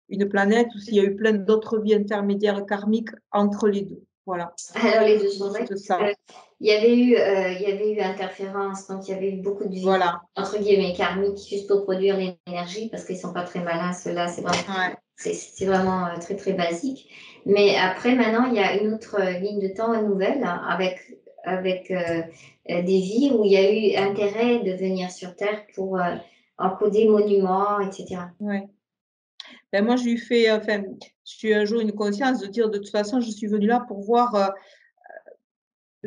une planète ou s'il y a eu plein d'autres vies intermédiaires karmiques entre les deux. Voilà. Alors les deux sont vrais. Il y avait eu interférence, donc il y avait eu beaucoup de vies, entre guillemets, karmiques, juste pour produire l'énergie, parce qu'ils ne sont pas très malins, ceux-là, c'est vraiment très très basique. Mais après, maintenant, il y a une autre ligne de temps nouvelle, avec des vies où il y a eu intérêt de venir sur Terre pour encoder monuments, etc. Ouais. Ben moi, j'ai eu un jour une conscience de dire, de toute façon, je suis venue là pour voir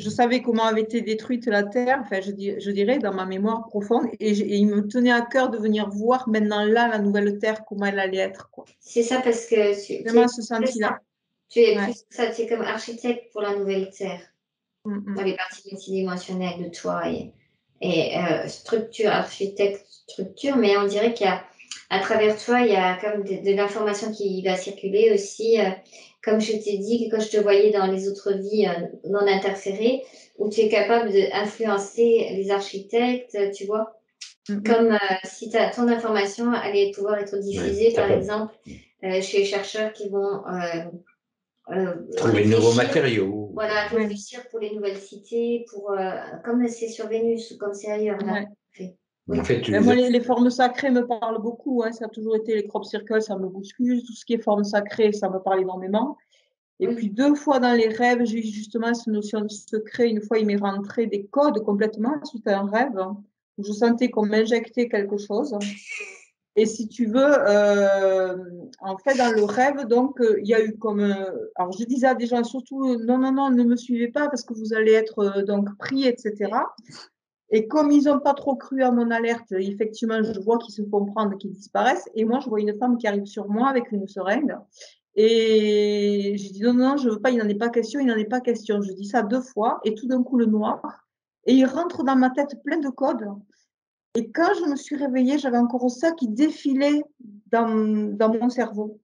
je savais comment avait été détruite la Terre, enfin, je dirais, dans ma mémoire profonde, et il me tenait à cœur de venir voir maintenant là, la nouvelle Terre, comment elle allait être, quoi. C'est ça, parce que Vraiment ce senti-là. Tu es Ouais. plus ça, tu es comme architecte pour la nouvelle Terre, dans les parties multidimensionnelles de toi et structure, architecte, structure, mais on dirait qu'il y a, à travers toi, il y a comme de l'information qui va circuler aussi, comme je t'ai dit, quand je te voyais dans les autres vies non interférées, où tu es capable d'influencer les architectes, tu vois, comme si ton information allait pouvoir être diffusée, par exemple, chez les chercheurs qui vont trouver de nouveaux matériaux. Voilà, réfléchir pour les nouvelles cités, pour, comme c'est sur Vénus ou comme c'est ailleurs. Là. En fait, moi, les formes sacrées me parlent beaucoup. Hein. Ça a toujours été les crop circles, ça me bouscule. Tout ce qui est forme sacrée, ça me parle énormément. Et puis 2 fois dans les rêves, j'ai eu justement cette notion de secret. Une fois, il m'est rentré des codes complètement suite à un rêve où je sentais qu'on m'injectait quelque chose. Et si tu veux, en fait, dans le rêve, donc, il y a eu comme... alors, je disais à des gens, surtout, non, ne me suivez pas parce que vous allez être donc pris, etc. Et comme ils n'ont pas trop cru à mon alerte, effectivement, je vois qu'ils se font prendre, qu'ils disparaissent. Et moi, je vois une femme qui arrive sur moi avec une seringue. Et j'ai dit non, je veux pas, il n'en est pas question, il n'en est pas question. Je dis ça 2 fois et tout d'un coup le noir. Et il rentre dans ma tête plein de codes. Et quand je me suis réveillée, j'avais encore ça qui défilait dans mon cerveau.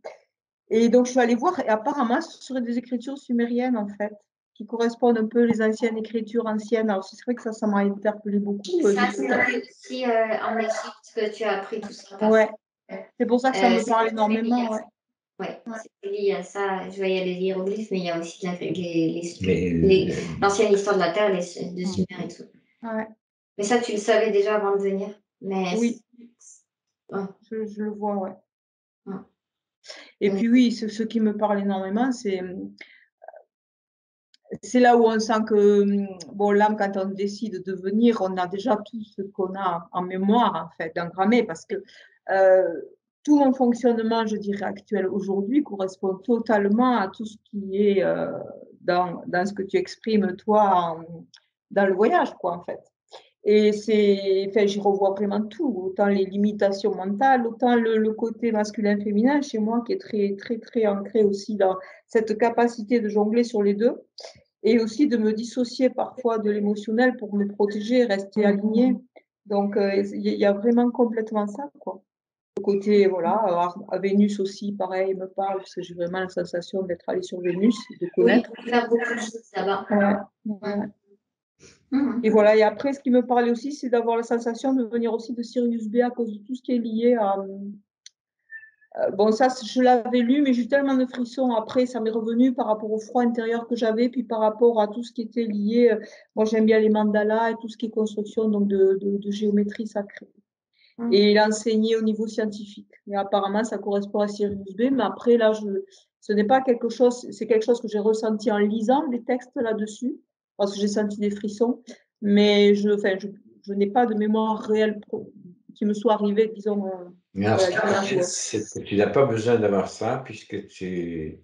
Et donc je suis allée voir et apparemment ce seraient des écritures sumériennes en fait, qui correspondent un peu les anciennes écritures anciennes. Alors c'est vrai que ça m'a interpellée beaucoup. Ça, c'est aussi en Égypte que tu as appris tout ça. Ouais. C'est pour ça que ça me parle énormément. Ouais, c'est lié à ça. Je voyais les hiéroglyphes, mais il y a aussi l'ancienne histoire de la Terre, de Sumer et tout. Ouais. Mais ça, tu le savais déjà avant de venir. Mais oui. Ouais. Je le vois, ouais. Et puis oui, ce qui me parle énormément, c'est là où on sent que, bon, l'âme, quand on décide de venir, on a déjà tout ce qu'on a en mémoire, en fait, engrammé, parce que tout mon fonctionnement, je dirais, actuel aujourd'hui correspond totalement à tout ce qui est dans ce que tu exprimes, toi, dans le voyage, quoi, en fait. Et enfin, j'y revois vraiment tout, autant les limitations mentales, autant le côté masculin-féminin chez moi qui est très, très, très ancré aussi dans cette capacité de jongler sur les deux et aussi de me dissocier parfois de l'émotionnel pour me protéger, rester alignée. Donc, il y a vraiment complètement ça, quoi. Le côté, voilà, à Vénus aussi, pareil, me parle, parce que j'ai vraiment la sensation d'être allée sur Vénus, de connaître. Oui, faire beaucoup de choses là-bas. Ouais. Et voilà, et après, ce qui me parlait aussi, c'est d'avoir la sensation de venir aussi de Sirius B à cause de tout ce qui est lié à... bon, ça, je l'avais lu, mais j'ai eu tellement de frissons. Après, ça m'est revenu par rapport au froid intérieur que j'avais, puis par rapport à tout ce qui était lié... moi, j'aime bien les mandalas et tout ce qui est construction donc de géométrie sacrée. Et il a enseigné au niveau scientifique. Et apparemment, ça correspond à Sirius B, mais après, là, ce n'est pas quelque chose... C'est quelque chose que j'ai ressenti en lisant les textes là-dessus, parce que j'ai senti des frissons. Mais je n'ai pas de mémoire réelle qui me soit arrivée, disons. Tu n'as pas besoin d'avoir ça puisque tu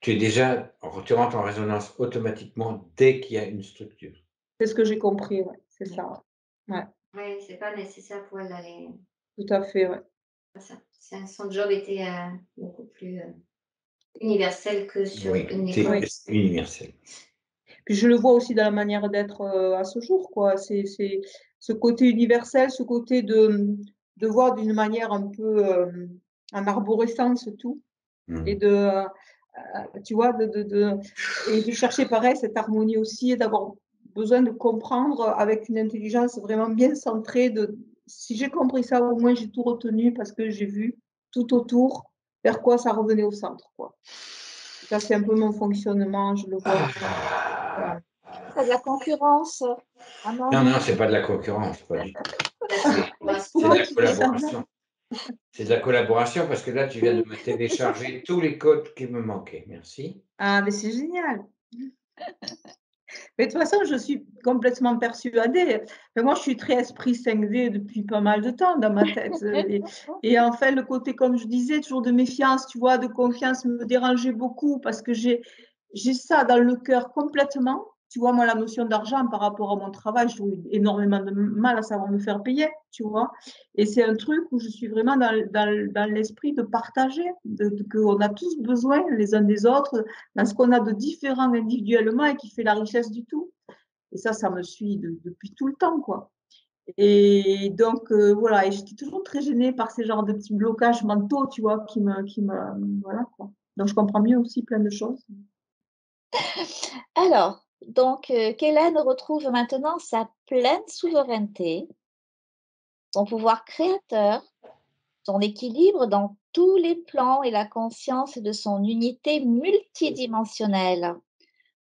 es déjà, tu rentres en résonance automatiquement dès qu'il y a une structure. C'est ce que j'ai compris, ouais, c'est ça. Ouais. Oui, c'est pas nécessaire pour elle d'aller. Tout à fait, ouais. Son job était beaucoup plus universel que sur une école. Oui, c'est universel. Puis je le vois aussi dans la manière d'être à ce jour, quoi. C'est ce côté universel, ce côté de voir d'une manière un peu en arborescence tout, et tu vois, et de chercher pareil cette harmonie aussi, et d'avoir besoin de comprendre avec une intelligence vraiment bien centrée. Si j'ai compris ça, au moins j'ai tout retenu parce que j'ai vu tout autour vers quoi ça revenait au centre, quoi. Ça, c'est un peu mon fonctionnement, je le vois. Voilà. C'est de la concurrence. Non, c'est pas de la concurrence, pas du tout. C'est de la collaboration. C'est de la collaboration parce que là, tu viens de me télécharger tous les codes qui me manquaient. Merci. Ah, mais c'est génial. Mais de toute façon, je suis complètement persuadée. Mais moi, je suis très esprit 5D depuis pas mal de temps dans ma tête. Et en fait, le côté, comme je disais, toujours de méfiance, tu vois, de confiance me dérangeait beaucoup parce que j'ai ça dans le cœur complètement. tu vois, moi, la notion d'argent par rapport à mon travail, je trouve énormément de mal à savoir me faire payer, tu vois. Et c'est un truc où je suis vraiment dans l'esprit de partager, qu'on a tous besoin les uns des autres, dans ce qu'on a de différent individuellement et qui fait la richesse du tout. Et ça me suit depuis tout le temps, quoi. Et donc, voilà, et j'étais toujours très gênée par ces genres de petits blocages mentaux, tu vois, voilà, quoi. Donc, je comprends mieux aussi plein de choses. Alors, donc, qu'Hélène retrouve maintenant sa pleine souveraineté, son pouvoir créateur, son équilibre dans tous les plans et la conscience de son unité multidimensionnelle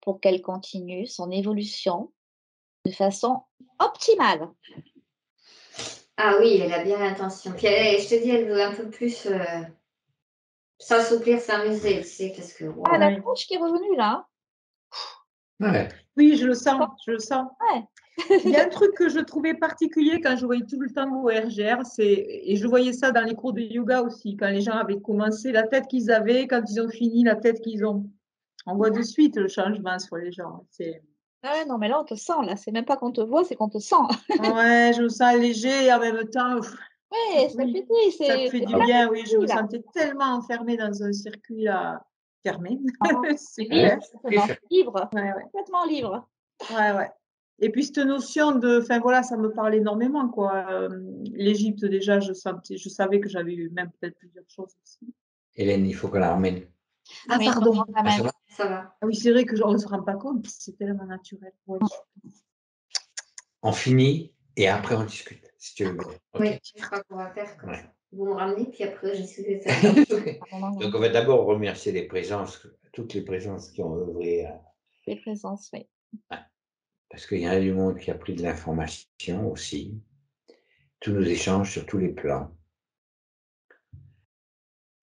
pour qu'elle continue son évolution de façon optimale. Ah oui, elle a bien l'intention. Puis je te dis, elle veut un peu plus s'assouplir, s'amuser, tu sais, parce que Ah, la Ouais. coach qui est revenue là. Ouais. Oui, je le sens, je le sens. Ouais. Il y a un truc que je trouvais particulier quand je voyais tout le temps au RGR, et je voyais ça dans les cours de yoga aussi, quand les gens avaient commencé, la tête qu'ils avaient, quand ils ont fini, la tête qu'ils ont. On voit de suite le changement sur les gens. Ah ouais, non, mais là, on te sent, là. C'est même pas qu'on te voit, c'est qu'on te sent. Ouais, je me sens léger et en même temps, Ouais, ça oui, fait oui, ça me c'est fait du là, bien, oui, je me là. sentais tellement enfermée dans un circuit fermé. Ah, C'est libre, clair. justement, libre, Ouais, ouais. complètement libre. Ouais, ouais. Et puis cette notion enfin voilà, ça me parle énormément, quoi. L'Égypte, déjà, je savais que j'avais eu même peut-être plusieurs choses aussi. Hélène, il faut qu'on la ramène. Ah, Oui, pardon. on Ah, ça ramène. va? ça va. Ah oui, c'est vrai que on ne se rend pas compte, c'est tellement naturel. Oui. On finit et après on discute, si tu veux bien. Ok. Oui, je crois qu'on va faire comme Ouais. ça. Vous me ramenez, puis après, je suis ça. Donc on va d'abord remercier les présences, toutes les présences qui ont œuvré, Les présences, oui. parce qu'il y a du monde qui a pris de l'information aussi. Tous nos échanges sur tous les plans.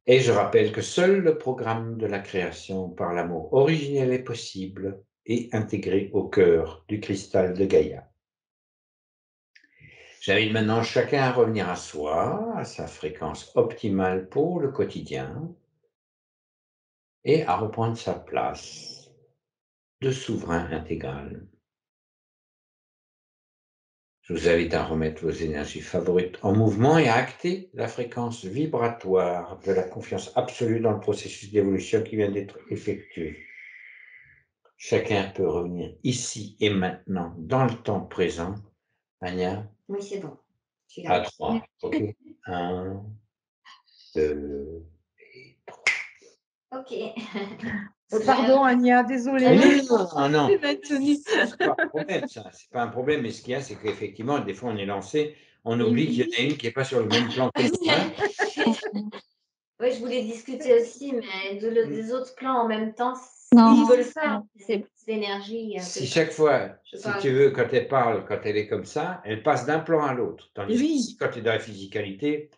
Et je rappelle que seul le programme de la création par l'amour originel est possible et intégré au cœur du cristal de Gaïa. J'invite maintenant chacun à revenir à soi, à sa fréquence optimale pour le quotidien et à reprendre sa place de souverain intégral. Je vous invite à remettre vos énergies favorites en mouvement et à acter la fréquence vibratoire de la confiance absolue dans le processus d'évolution qui vient d'être effectué. Chacun peut revenir ici et maintenant, dans le temps présent. Anya, Oui, c'est bon. Je suis à là. 3. OK. 1, 2 et 3. Ok. Pardon, Ania, désolée. Non. C'est maintenu. C'est pas un problème, ça. C'est pas un problème. Mais ce qu'il y a, c'est qu'effectivement, des fois, on est lancé, on oublie qu'il y en a une qui n'est pas sur le même plan que nous. Hein. Oui, je voulais discuter aussi, mais des autres plans en même temps, Non, je peux le faire. c'est C'est l'énergie. Si chaque fois, si tu veux, quand elle parle, quand elle est comme ça, elle passe d'un plan à l'autre. Tandis que Oui. si, quand tu es dans la physicalité,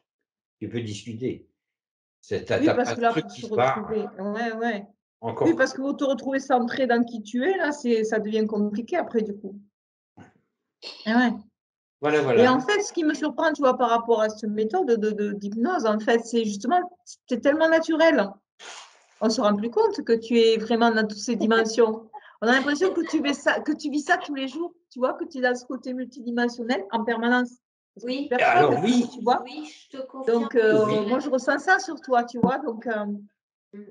tu peux discuter. T'as Oui, pas parce de que là, truc pour qui se se barre. retrouver, ouais, ouais. Encore. Oui, parce que pour te retrouver centré dans qui tu es, là, ça devient compliqué après, du coup. Ah ouais. Voilà, Et voilà. en fait, ce qui me surprend, tu vois, par rapport à cette méthode d'hypnose, en fait, c'est justement, c'est tellement naturel. On se rend plus compte que tu es vraiment dans toutes ces dimensions. On a l'impression que tu vis ça tous les jours, tu vois, que tu es dans ce côté multidimensionnel en permanence. Parce que tu Oui. perçois Alors, beaucoup, oui. tu vois. Oui, je te confirme. Donc, Oui. moi, je ressens ça sur toi, tu vois. Donc,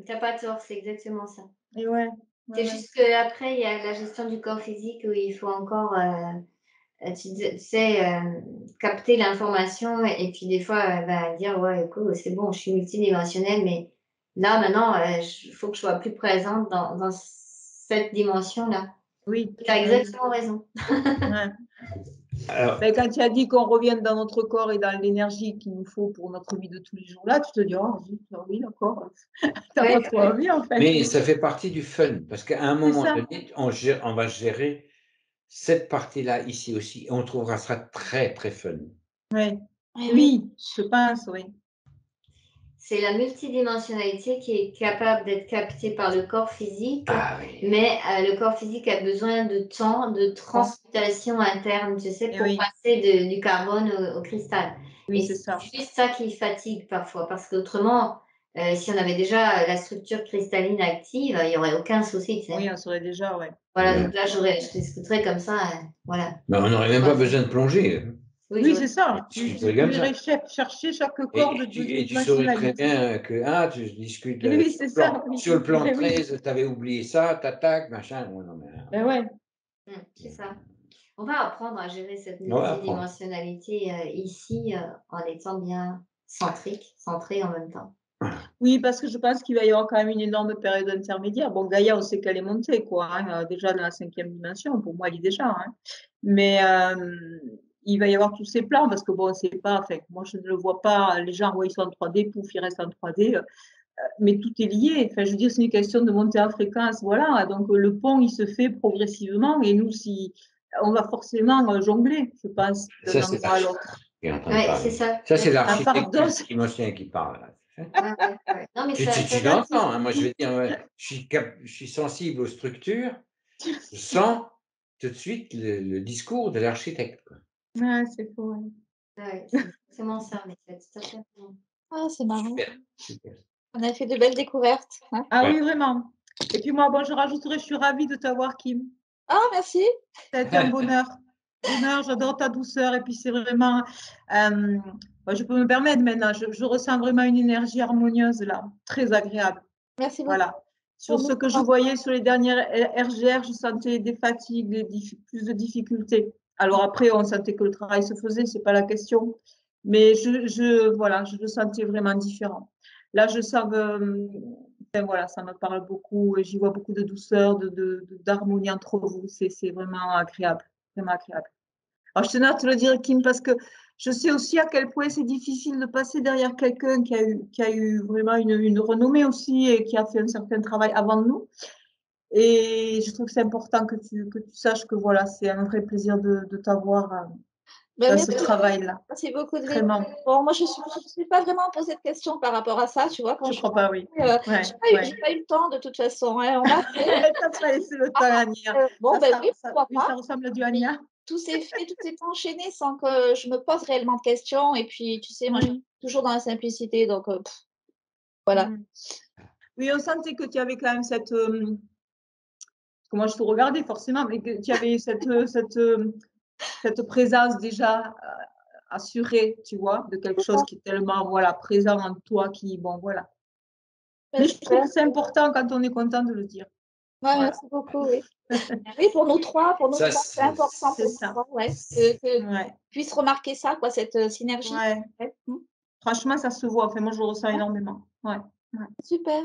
T'as pas tort, c'est exactement ça. et ouais. C'est juste qu'après, il y a la gestion du corps physique où il faut encore, tu sais, capter l'information et puis des fois, dire ouais, écoute, c'est bon, je suis multidimensionnelle, mais là, maintenant, il faut que je sois plus présente dans cette dimension-là. Oui. Tu as exactement raison. Ouais. Alors, Ben, quand tu as dit qu'on revienne dans notre corps et dans l'énergie qu'il nous faut pour notre vie de tous les jours, là, tu te dis, oh, oui, d'accord. T'as Ouais. pas trop envie, en fait. mais ça fait partie du fun, parce qu'à un moment ça. donné, on va gérer cette partie-là ici aussi, et on trouvera ça très, très fun. Ouais. oui, Oui, je pense, oui. C'est la multidimensionnalité qui est capable d'être captée par le corps physique, Ah oui. mais le corps physique a besoin de temps, de transmutation interne, tu sais, Et pour oui. passer du carbone au cristal. Oui, Et c'est ça. c'est juste ça qui fatigue parfois, parce qu'autrement, Si on avait déjà la structure cristalline active, il n'y aurait aucun souci, tu sais. Oui, on saurait déjà, ouais. Voilà, Ouais. donc là, je discuterais comme ça, voilà. Mais on n'aurait même pas besoin de plonger. Oui, Oui, c'est ça. Tu Tu discuterais comme ça. irais chercher chaque corps de Et tu machine saurais très valide. bien que tu discutes Oui, c'est ça. Oui. sur le plan Eh oui. 13, tu avais oublié ça, tac, machin. Ouais, non, mais, Ben ouais. C'est ça. On va apprendre à gérer cette on va apprendre. multidimensionnalité ici en étant bien centré en même temps. Oui, parce que je pense qu'il va y avoir quand même une énorme période intermédiaire. Bon, Gaïa, on sait qu'elle est montée, quoi, hein, déjà dans la 5e dimension. Pour moi, elle est déjà. Hein. Mais il va y avoir tous ces plans parce que bon, c'est pas. Enfin, moi, je ne le vois pas. Les gens, ouais, ils sont en 3D, pouf, ils restent en 3D. Mais tout est lié. Enfin, je veux dire, c'est une question de monter en fréquence. Voilà. Donc, le pont, il se fait progressivement. Et nous, si on va forcément jongler, je pense, d'un Ça, c'est endroit à l'autre. qui est en train de Oui, parler. c'est ça. Ça, c'est Ouais. l'architecte pardon. multidimensionnel qui parle. Là. Ouais. Non, mais Tu ça l'entends, hein, moi, je vais dire, ouais, je suis sensible aux structures, je sens tout de suite le discours de l'architecte. Quoi. Ouais, c'est faux. ouais, c'est exactement ça, mais tu as tout à fait raison. Ah, c'est marrant. Super, super. On a fait de belles découvertes. Hein. Ah Ouais. oui, vraiment. Et puis moi, bon, je rajouterai, je suis ravie de t'avoir, Kim. Ah, merci. Ça a été un bonheur. Bonheur, j'adore ta douceur. Et puis c'est vraiment, je peux me permettre maintenant, je ressens vraiment une énergie harmonieuse là, très agréable. Merci beaucoup. Voilà. Sur ce que je voyais sur les dernières RGR, je sentais des fatigues, plus de difficultés. Alors après, on sentait que le travail se faisait, c'est pas la question. Mais voilà, je le sentais vraiment différent. Là, je sens, voilà, ça me parle beaucoup et j'y vois beaucoup de douceur, d'harmonie entre vous. C'est vraiment agréable, vraiment agréable. Alors, je tenais à te le dire, Kim, parce que je sais aussi à quel point c'est difficile de passer derrière quelqu'un qui a eu vraiment une renommée aussi et qui a fait un certain travail avant nous. Et je trouve que c'est important que tu saches que voilà, c'est un vrai plaisir de t'avoir dans ce travail-là. Merci beaucoup de Vraiment. Bon, moi, je ne suis pas vraiment posé de questions par rapport à ça, tu vois. Quand Je crois pas, oui. J'ai pas eu le temps de toute façon. Hein, on a fait. T'as pas laissé le temps, Ania. Bon, ça, oui, pourquoi oui, pas. ça ressemble à du Ania. Tout s'est fait, tout s'est enchaîné sans que je me pose réellement de questions. Et puis, tu sais, moi, je suis toujours dans la simplicité. Donc, voilà. Oui, on sentait que tu avais quand même cette. Moi, je te regardais forcément, mais que tu avais cette présence déjà assurée, tu vois, de quelque chose qui est tellement voilà, présent en toi, qui, bon, voilà. Mais je trouve que c'est important quand on est content de le dire. Ouais, voilà. Merci beaucoup, oui. Oui, pour nous trois, c'est important c'est ça. que puisse remarquer ça, quoi, cette synergie. Ouais. Franchement, ça se voit. Enfin, moi, je le ressens énormément. Ouais. Super.